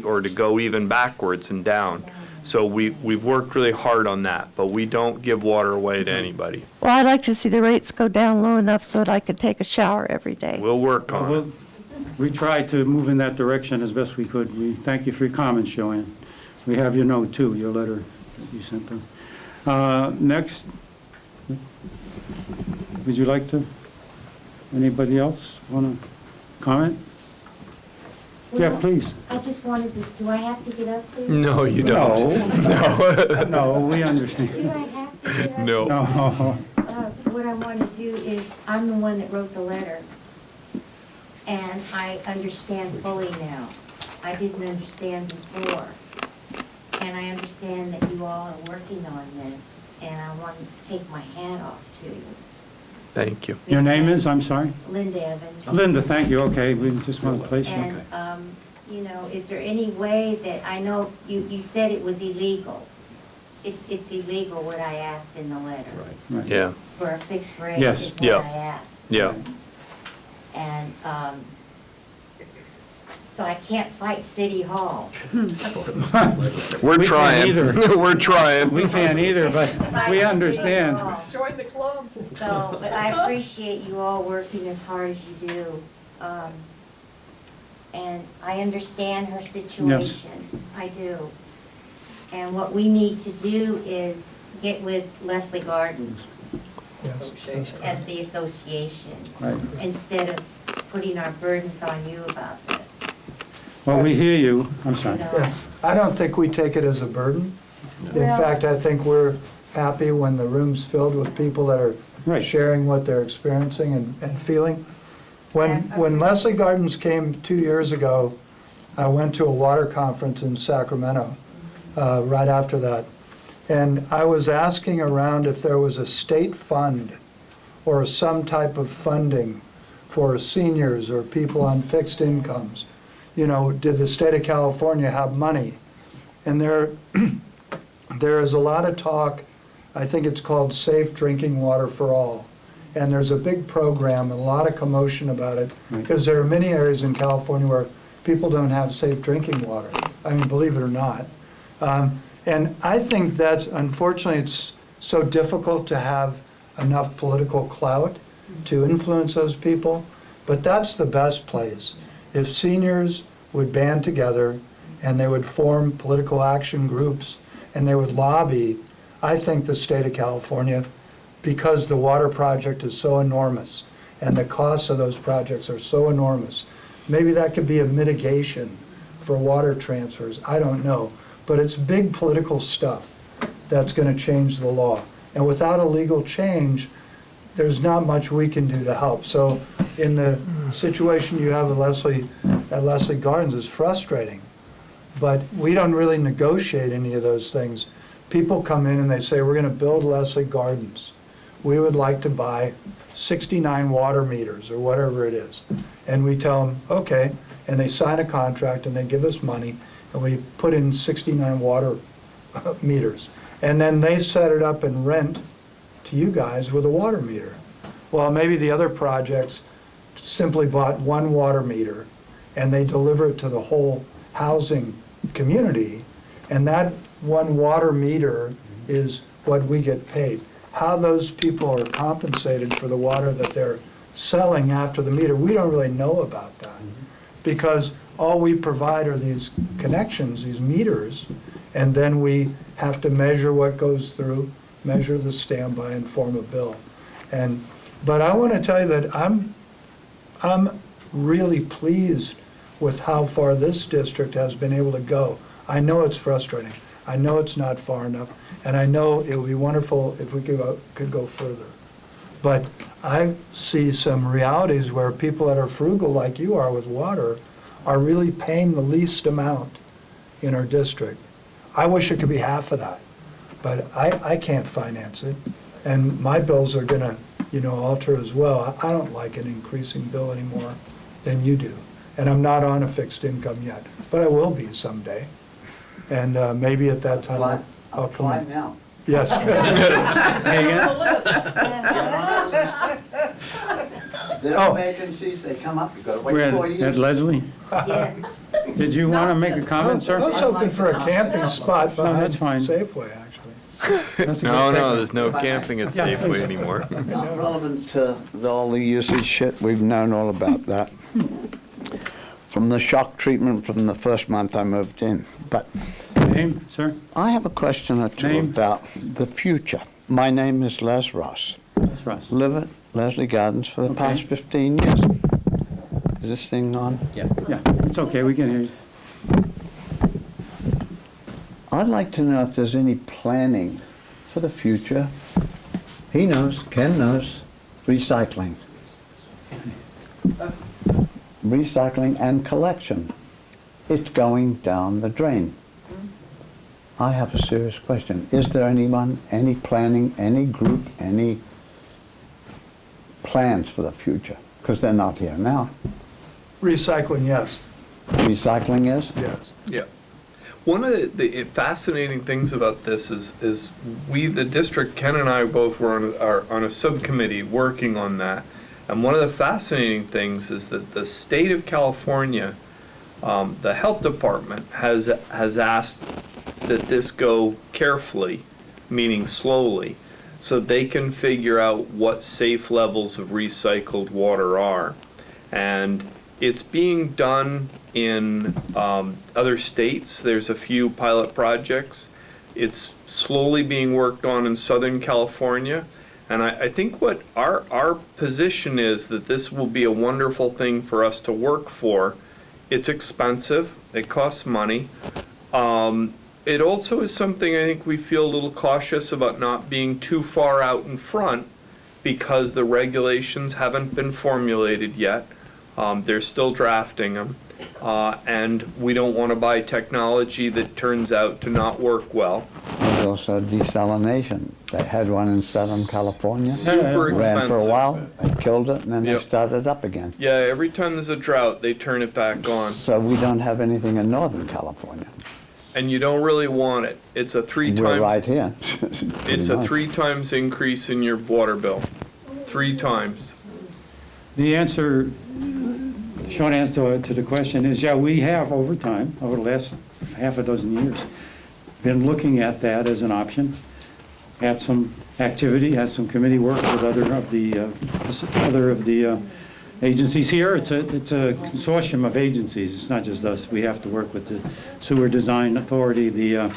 or to go even backwards and down. So we've worked really hard on that, but we don't give water away to anybody. Well, I'd like to see the rates go down low enough so that I could take a shower every day. We'll work on it. We tried to move in that direction as best we could. We thank you for your comments, Joanne. We have your note, too, your letter that you sent us. Next. Would you like to, anybody else want to comment? Yeah, please. I just wanted to, do I have to get up there? No, you don't. No, we understand. Do I have to get up? No. No. What I want to do is, I'm the one that wrote the letter, and I understand fully now. I didn't understand before. And I understand that you all are working on this, and I want to take my hat off to you. Thank you. Your name is, I'm sorry? Linda Evans. Linda, thank you. Okay, we just want to place you. Okay. And, is there any way that, I know you said it was illegal. It's illegal what I asked in the letter. Right. Yeah, For a fixed rate Yes. is what Yeah. I asked. yeah. And, so I can't fight City Hall. We're We can't trying. either. We're trying. We can't either, but we understand. Join the club. So, but I appreciate you all working as hard as you do. And I understand her situation. I do. And what we need to do is get with Leslie Gardens Yes. at the association, Right. instead of putting our burdens on you about this. Well, we hear you. I'm sorry. Yeah. I don't think we take it as a burden. In Well- fact, I think we're happy when the room's filled with people that are Right. sharing what they're experiencing and feeling. When Leslie Gardens came 2 years ago, I went to a water conference in Sacramento right after that. And I was asking around if there was a state fund or some type of funding for seniors or people on fixed incomes. You know, did the state of California have money? And there is a lot of talk, I think it's called Safe Drinking Water for All. And there's a big program, and a lot of commotion about it, because there are many areas in California where people don't have safe drinking water. I mean, believe it or not. And I think that's, unfortunately, it's so difficult to have enough political clout to influence those people, but that's the best place. If seniors would band together and they would form political action groups and they would lobby, I think the state of California, because the water project is so enormous and the costs of those projects are so enormous, maybe that could be a mitigation for water transfers. I don't know. But it's big political stuff that's going to change the law. And without a legal change, there's not much we can do to help. So in the situation you have at Leslie Gardens is frustrating. But we don't really negotiate any of those things. People come in and they say, we're going to build Leslie Gardens. We would like to buy 69 water meters or whatever it is. And we tell them, okay. And they sign a contract and they give us money. And we put in 69 water meters. And then they set it up and rent to you guys with a water meter. Well, maybe the other projects simply bought one water meter and they deliver it to the whole housing community. And that one water meter is what we get paid. How those people are compensated for the water that they're selling after the meter, we don't really know about that. Because all we provide are these connections, these meters, and then we have to measure what goes through, measure the standby, and form a bill. But I want to tell you that I'm really pleased with how far this district has been able to go. I know it's frustrating. I know it's not far enough, and I know it would be wonderful if we could go further. But I see some realities where people that are frugal like you are with water are really paying the least amount in our district. I wish it could be half of that, but I can't finance it. And my bills are gonna, alter as well. I don't like an increasing bill any more than you do. And I'm not on a fixed income yet, but I will be someday. And maybe at that time I'll come in. now. Yes. Say again? There are vacancies, they come up, you've got to wait We're 4 at years. Leslie. Yes. Did you want to make a comment, I sir? was hoping for a camping spot No, behind that's fine. Safeway, actually. That's a good No, segment. there's no camping at Yeah, please. Safeway anymore. Not relevant to all the usage shit, we've known all about that. From the shock treatment from the first month I moved in. But Name, sir? I have a question or two Name? about the future. My name is Les Ross. That's Russ. Live at Leslie Gardens for the Okay. past 15 years. Is this thing on? Yeah, it's okay, we can hear you. I'd like to know if there's any planning for the future. He knows, Ken knows, recycling. Recycling and collection. It's going down the drain. I have a serious question. Is there anyone, any planning, any group, any plans for the future? Because they're not here now. Recycling, yes, Recycling is? yes. Yeah. One of the fascinating things about this is we, the district, Ken and I both were on a subcommittee working on that. And one of the fascinating things is that the state of California, the health department has asked that this go carefully, meaning slowly, so they can figure out what safe levels of recycled water are. And it's being done in other states. There's a few pilot projects. It's slowly being worked on in Southern California. And I think what our position is that this will be a wonderful thing for us to work for It's expensive, it costs money. It also is something I think we feel a little cautious about not being too far out in front because the regulations haven't been formulated yet. They're still drafting them. And we don't want to buy technology that turns out to not work well. There's also desalination. They had one in Southern California. Super expensive. Ran for a while, they killed it, and then Yep. they started up again. Yeah, every time there's a drought, they turn it back on. So we don't have anything in Northern California. And you don't really want it. It's a We're right here. It's a 3 times increase in your water bill. 3 times. The answer, short answer to the question is, yeah, we have over time, over the last half a dozen years, been looking at that as an option. Had some activity, had some committee work with other of the agencies here. It's a consortium of agencies. It's not just us. We have to work with the Sewer Design Authority, the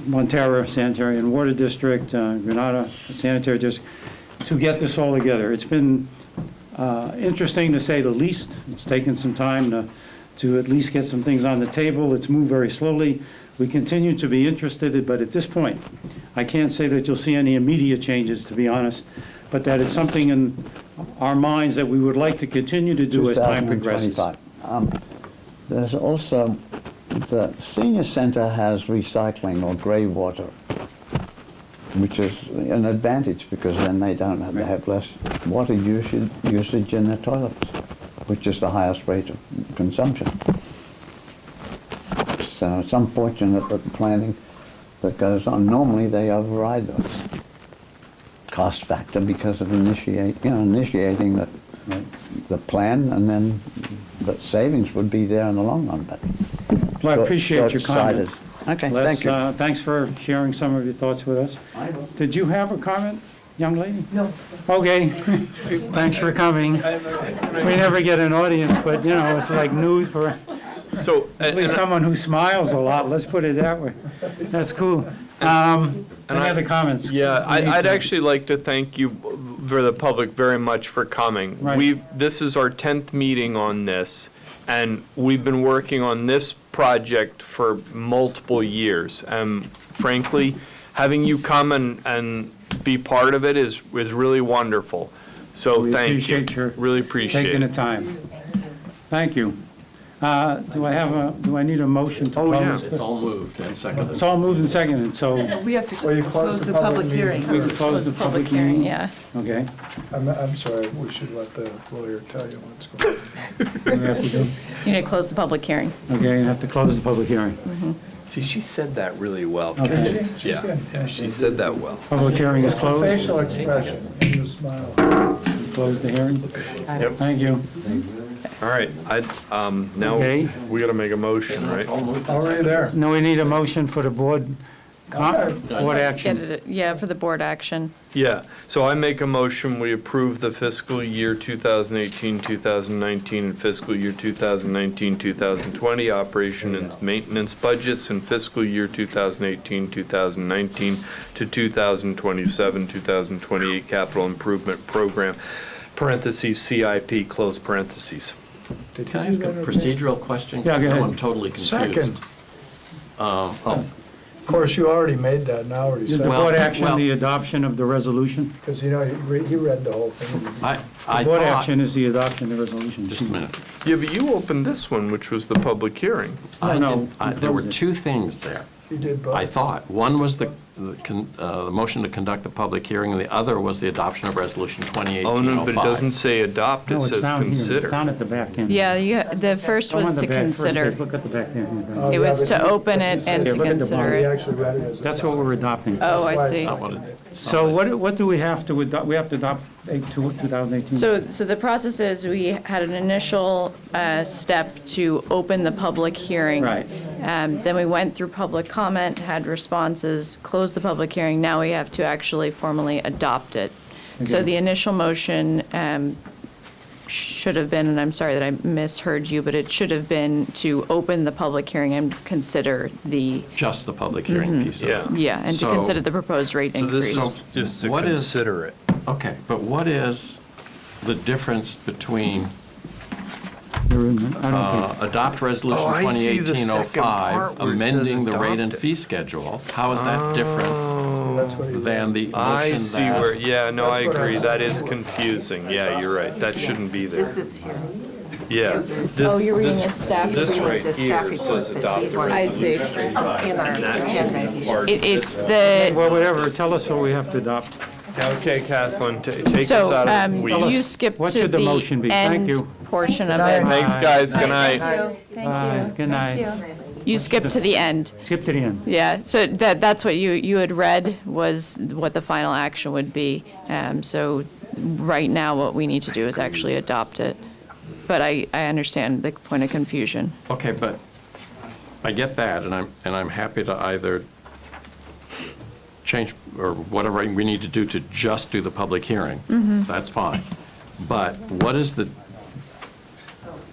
Montara Sanitary and Water District, Granada Sanitary District, to get this all together. It's been interesting to say the least. It's taken some time to at least get some things on the table. It's moved very slowly. We continue to be interested, but at this point, I can't say that you'll see any immediate changes, to be honest, but that it's something in our minds that we would like to continue to do as time progresses. 2025. There's also, the senior center has recycling or gray water, which is an advantage because then they don't have, they have less water usage in their toilets, which is the highest rate of consumption. So it's unfortunate that the planning that goes on, normally they override those cost factor because of initiating the plan, and then the savings would be there in the long run, but Well, I appreciate your short-sighted. comments. Okay, Les, thank you. Thanks for sharing some of your thoughts with us. Did you have a comment, young lady? No. Okay, thanks for coming. We never get an audience, but, you know, it's like news for So, at least someone who smiles a lot, let's put it that way. That's cool. Any other comments? yeah, I'd actually like to thank you for the public very much for coming. Right. This is our 10th meeting on this, and we've been working on this project for multiple years. Frankly, having you come and be part of it is really wonderful. So We thank you. appreciate your Really appreciate taking the it. time. Thank you. Do I need a motion to Oh, yeah. close? It's all moved and seconded. It's all moved and seconded, so We have to Well, you close the public hearing. we can close the public hearing. Yeah. Okay. I'm sorry, we should let the lawyer tell you what's going on. What do we have to do? You need to close the public hearing. Okay, you have to close the public hearing. See, she said that really well. Okay. Yeah, she said that well. Public hearing is closed. Facial expression, and the smile. Close the hearing. Yep. Thank you. All right, now Okay. we gotta make a motion, right? Already there. Now we need a motion for the board Get action. it, yeah, for the board action. Yeah, so I make a motion, we approve the fiscal year 2018, 2019, and fiscal year 2019, 2020 operation and maintenance budgets, and fiscal year 2018, 2019 to 2027, 2028 capital improvement program, parentheses, CIP, close parentheses. Can I ask a procedural question? Yeah, go ahead. I'm totally confused. Second. Oh, Of course, you already made that, now already Is the said, Well- board action well- the adoption of the resolution? because you know, he read the whole thing. I The board thought, action is the adoption of the resolution. just a minute. Yeah, but you opened this one, which was the public hearing. No, There were close it. 2 things there, You did both. I thought. One was the motion to conduct the public hearing, and the other was the adoption of Resolution 2018-05. Oh, no, but it doesn't say adopt, No, it it's says down here, consider. down at the back end. Yeah, the first Go on was the to back, first consider. page, Look at the back end. Oh, It yeah, was but to you- open but you it said- and to look at the consider bottom. He it. actually read it as. That's what we're adopting. Oh, I That's why see. Not what it- So what do we have to adopt? We have to adopt 2018? So the process is, we had an initial step to open the public hearing. Right. Then we went through public comment, had responses, closed the public hearing. Now we have to actually formally adopt it. So Okay. the initial motion should have been, and I'm sorry that I misheard you, but it should have been to open the public hearing and consider the, Just the public hearing piece of it. Yeah. yeah, and to So- consider the proposed rate So this increase. is just to What is- consider it. Okay, but what is the difference between I don't think. Adopt Resolution Oh, I see the second 2018-05, part where it says amending the rate and adopt it. fee schedule. How is that different That's what you- than the I motion see where, that? yeah, no, I That's what I agree, said. that is confusing, yeah, you're right, that shouldn't be This there. is here. Yeah. Oh, you're reading this- a staff This report. right The staff here report says that adopt. he wants I see. in our agenda. Part It's this the, Well, whatever, tell us what we have to adopt. one. Okay, Kathleen, take us so, out of the you weeds. skipped What to should the motion the be? Thank end you. portion of it. Thanks, guys, good night. Good night. You skipped to the end. Skip to the end. Yeah, so that's what you had read was what the final action would be. So right now, what we need to do is actually adopt it. But I understand the point of confusion. Okay, but I get that, and I'm happy to either change, or whatever we need to do to just do the public hearing. That's fine. But what is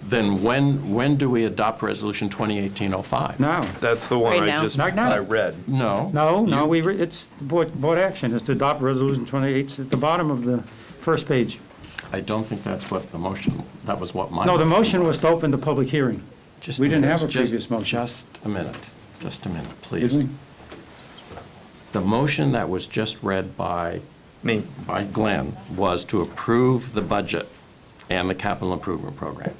then when do we adopt Resolution 2018-05? Now. That's the one Right I now. just, Right now. I read. No. No, You- it's board action. It's to adopt Resolution 28. It's at the bottom of the first page. I don't think that's what the motion, that was what my. No, the motion was to open the public hearing. Just we didn't have a just- previous motion. Just a minute, Did please. we? The motion that was just read by Me. Glenn was to approve the budget and the capital improvement program.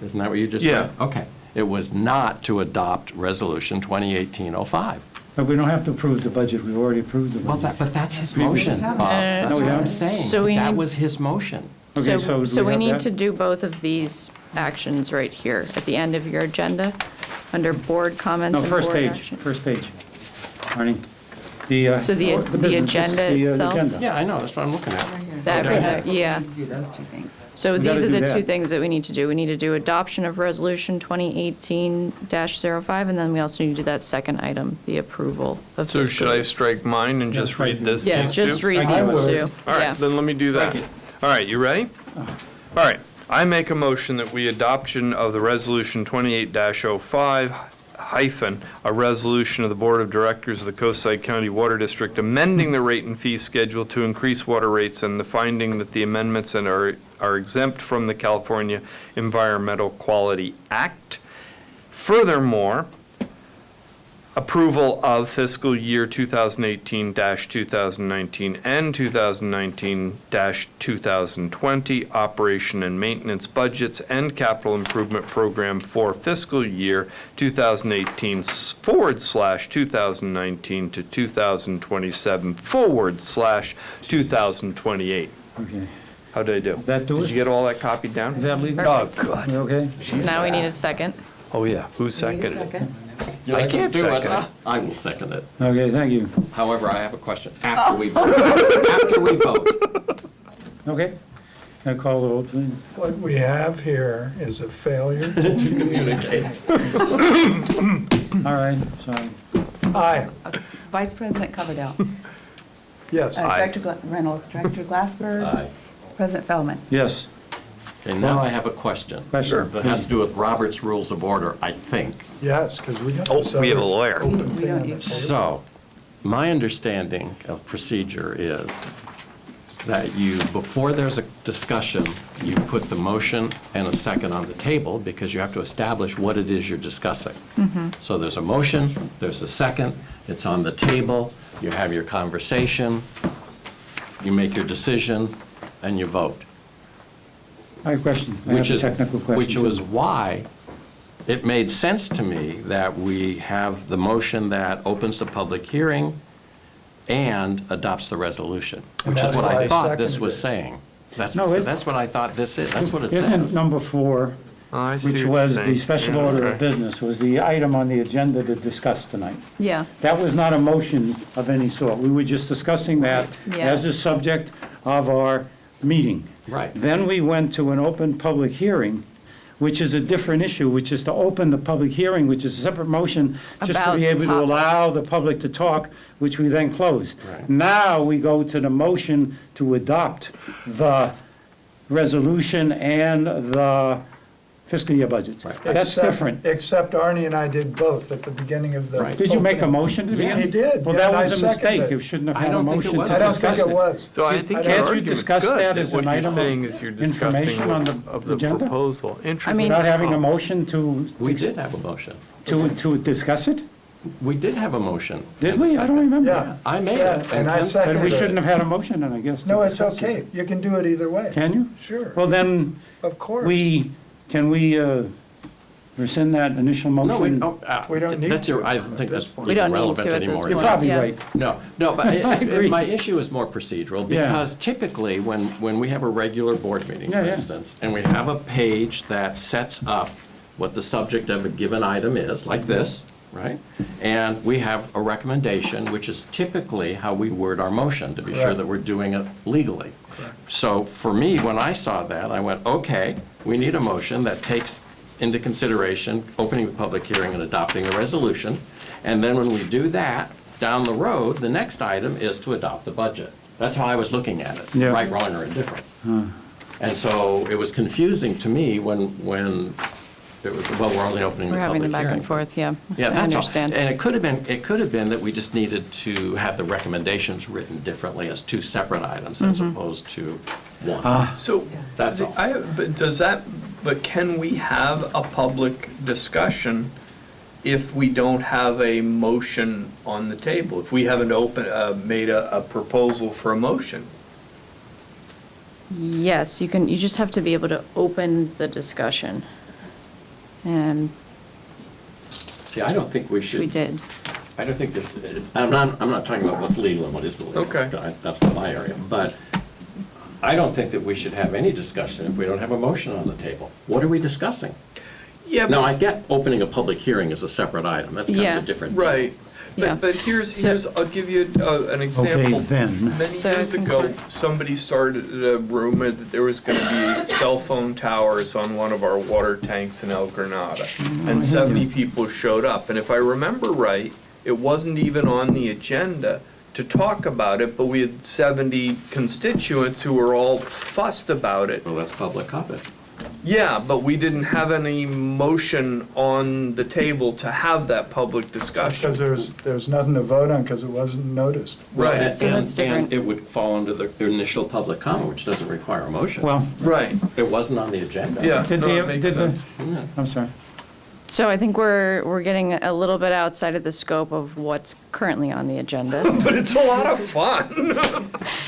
Isn't that what you just read? Yeah. Okay. It was not to adopt Resolution 2018-05. But we don't have to approve the budget. We've already approved the Well, budget. but that's his motion, Bob. That's No, we what I'm haven't. saying. So we That need- was his motion. Okay, So do we have need that? to do both of these actions right here at the end of your agenda, under board comments No, and first board page, action. first page. Arnie. So the business, agenda the itself? agenda. Yeah, I know, that's what I'm looking at. That right there, yeah. We need to do those two things. So We these gotta are do the that. two things that we need to do. We need to do adoption of Resolution 2018-05, and then we also need to do that second item, the approval of So fiscal should I year. strike mine and just read this? Yeah, these just two? read I these would. two. All Yeah. right, then let me do that. All right, you ready? All right, I make a motion that we adoption of the Resolution 28-05 hyphen, a resolution of the Board of Directors of the Coastside County Water District amending the rate and fee schedule to increase water rates and the finding that the amendments are exempt from the California Environmental Quality Act. Furthermore, approval of fiscal year 2018-2019 and 2019-2020 operation and maintenance budgets and capital improvement program for fiscal year 2018/2019 to 2027/2028. Okay. How did I do? Does that do Did it? you get all that copied down? Is that legal? Oh, God. You okay? Now we need a second. Oh, yeah. Who Need a seconded it? second? I can't Do it. second it. I will second it. Okay, thank you. However, I have a question. After we vote. After we vote. Okay. Can I call the vote, please? What we have here is a failure. To communicate. All right, sorry. Aye, Vice President Coverdell. yes. Director Reynolds, Director Glassberg. Aye. President Feldman. Yes. Okay, now I have a question. Question. That has to do with Robert's Rules of Order, I think. Yes, because we got Oh, this we have a other lawyer. open We thing don't on the use- table. So, my understanding of procedure is that you, before there's a discussion, you put the motion and a second on the table because you have to establish what it is you're discussing. So there's a motion, there's a second, it's on the table, you have your conversation, you make your decision, and you vote. I have a question. I have a technical question. Which too. was why it made sense to me that we have the motion that opens the public hearing and adopts the resolution, which is that's what why I I thought this seconded was it. saying. That's No, that's what I thought this is, that's what it Isn't says. number 4, Oh, I see which what you're was the saying. special Yeah, order of okay. business, was the item on the agenda to discuss tonight. Yeah, That was not a motion of any sort. We were just discussing that Yeah. as a subject of our meeting. Right. Then we went to an open public hearing, which is a different issue, which is to open the public hearing, which is a separate motion, just to About be the able to topic. allow the public to talk, which we then closed. Right. Now we go to the motion to adopt the resolution and the fiscal year budgets. That's Except- different. Except Arnie and I did both at the beginning of the. Right. Did you make a opening. motion to begin? He did. Well, yeah, that and I was a mistake. seconded You it. shouldn't have I had a don't think it motion was. to I don't discuss think it it. was. So I think your Can't you argument's discuss good, that as what an you're item saying of is you're discussing information on what's the of the agenda? proposal. Interesting. mean- Without having a motion We did have a motion. to discuss it? We did have a motion. Did and a we? I don't second. remember. Yeah. I made Yeah, it. and I Ken seconded But we it. shouldn't have had a motion, then, I guess. to No, it's discuss it. okay. You can do it either way. Can you? Sure. Well, then, Of course. can we rescind that initial motion? No, we We don't need that's to I at think this that's point. We don't need irrelevant to at this anymore. You're point. probably Yeah. right. No, but I agree. my issue is more procedural, Yeah. because typically, when we have a regular board meeting, Yeah, for yeah. instance, and we have a page that sets up what the subject of a given item is, like this, right? And we have a recommendation, which is typically how we word our motion, to be sure Correct. that we're doing it legally. So for me, when I saw that, I went, okay, we need a motion that takes into consideration opening the public hearing and adopting the resolution. And then when we do that, down the road, the next item is to adopt the budget. That's how I was looking at it, Yeah. right, wrong, or indifferent. And so it was confusing to me when it was, well, we're only opening the We're public having the hearing. back and forth, yeah. Yeah, I that's all. understand. And it could have been that we just needed to have the recommendations written differently as two separate items as opposed to one. So, That's all. but can we have a public discussion if we don't have a motion on the table? If we haven't made a proposal for a motion? Yes, you just have to be able to open the discussion. And See, I don't think we should. we did. I don't think that, I'm not talking about what's legal and what isn't legal. Okay. That's not my area. But I don't think that we should have any discussion if we don't have a motion on the table. What are we discussing? Yeah, Now, I get opening a public hearing as a separate item. That's kind Yeah. of a different deal. right. Yeah. But here's, So- I'll give you an example. then. Many So years ago, concur. somebody started a rumor that there was going to be cell phone towers on one of our water tanks in El Granada. And 70 people showed up. And if I remember right, it wasn't even on the agenda to talk about it, but we had 70 constituents who were all fussed about it. Well, that's public comment. Yeah, but we didn't have any motion on the table to have that public discussion. Because there's nothing to vote on because it wasn't noticed. Right. And- So that's different. And it would fall under the initial public comment, which doesn't require a motion. Well, Right, It wasn't on the agenda. yeah, did no, they, it makes did the, sense. Yeah. I'm sorry. So I think we're getting a little bit outside of the scope of what's currently on the agenda. But it's a lot of fun.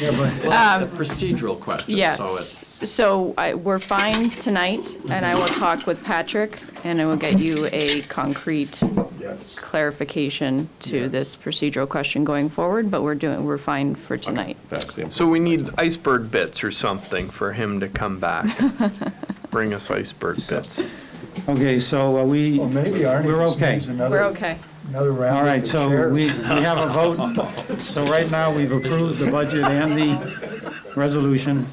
Well, it's a procedural question, Yes. so it's. So we're fine tonight, and I will talk with Patrick, and I will get you a concrete Yes. clarification to this procedural question going forward, but we're fine for tonight. That's the So we need iceberg bits or something for him to come back. Bring us iceberg bits. Okay, so are we, Well, maybe Arnie we're just okay. needs another. We're okay. Another round All with right, the so sheriff. we have a vote. So right now, we've approved the budget and the resolution,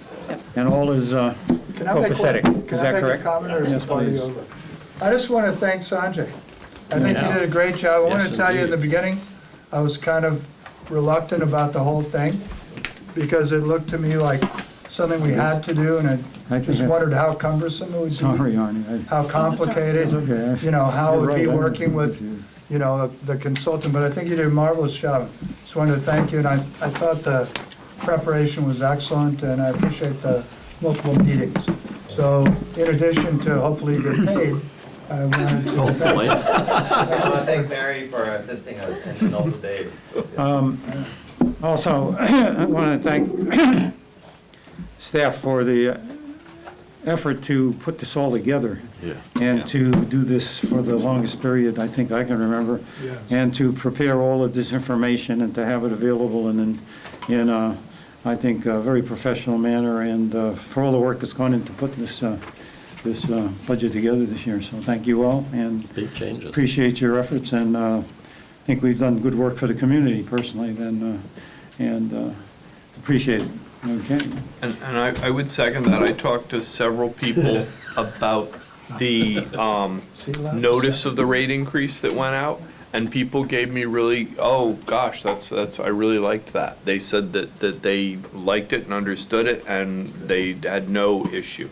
and all is Can I make one- copacetic. Is that Can I make a correct? comment or is Yes, this party please. over? I just want to thank Sanjay. I think you Yeah. did a great job. I want Yes, to tell you in the indeed. beginning, I was kind of reluctant about the whole thing because it looked to me like something we had to do and I I just think- wondered how cumbersome it would be. Sorry, Arnie. How complicated, It's okay. you know, how it You're would be right, I'm working with, confused. you know, the consultant, but I think you did a marvelous job. Just wanted to thank you, and I thought the preparation was excellent, and I appreciate the multiple meetings. So in addition to hopefully you get paid, I wanted to. Hopefully. I want to thank Mary for assisting us and also Dave. Also, I want to thank staff for the effort to put this all together Yeah. and to do this for the longest period I think I can remember. Yes. And to prepare all of this information and to have it available in a, I think, a very professional manner, and for all the work that's gone into putting this budget together this year. So thank you all, and Big changes. appreciate your efforts, and I think we've done good work for the community personally, and appreciate it. Okay. And I would second that. I talked to several people about the See, last notice of the rate increase that went out, and people gave me really, oh, gosh, that's I really liked that. They said that they liked it and understood it, and they had no issue.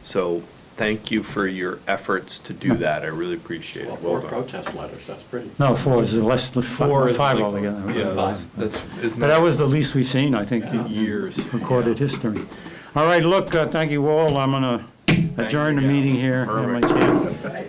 So thank you for your efforts to do that. I really appreciate Well, it. 4 Well done. protest letters, that's pretty. No, 4 is less, Four is 5 like- altogether. Yeah, that's, isn't But that was the least we've seen, I think, in years. recorded history. All right, look, thank you all. I'm going to adjourn the you. meeting here. Perfect. Have my chair.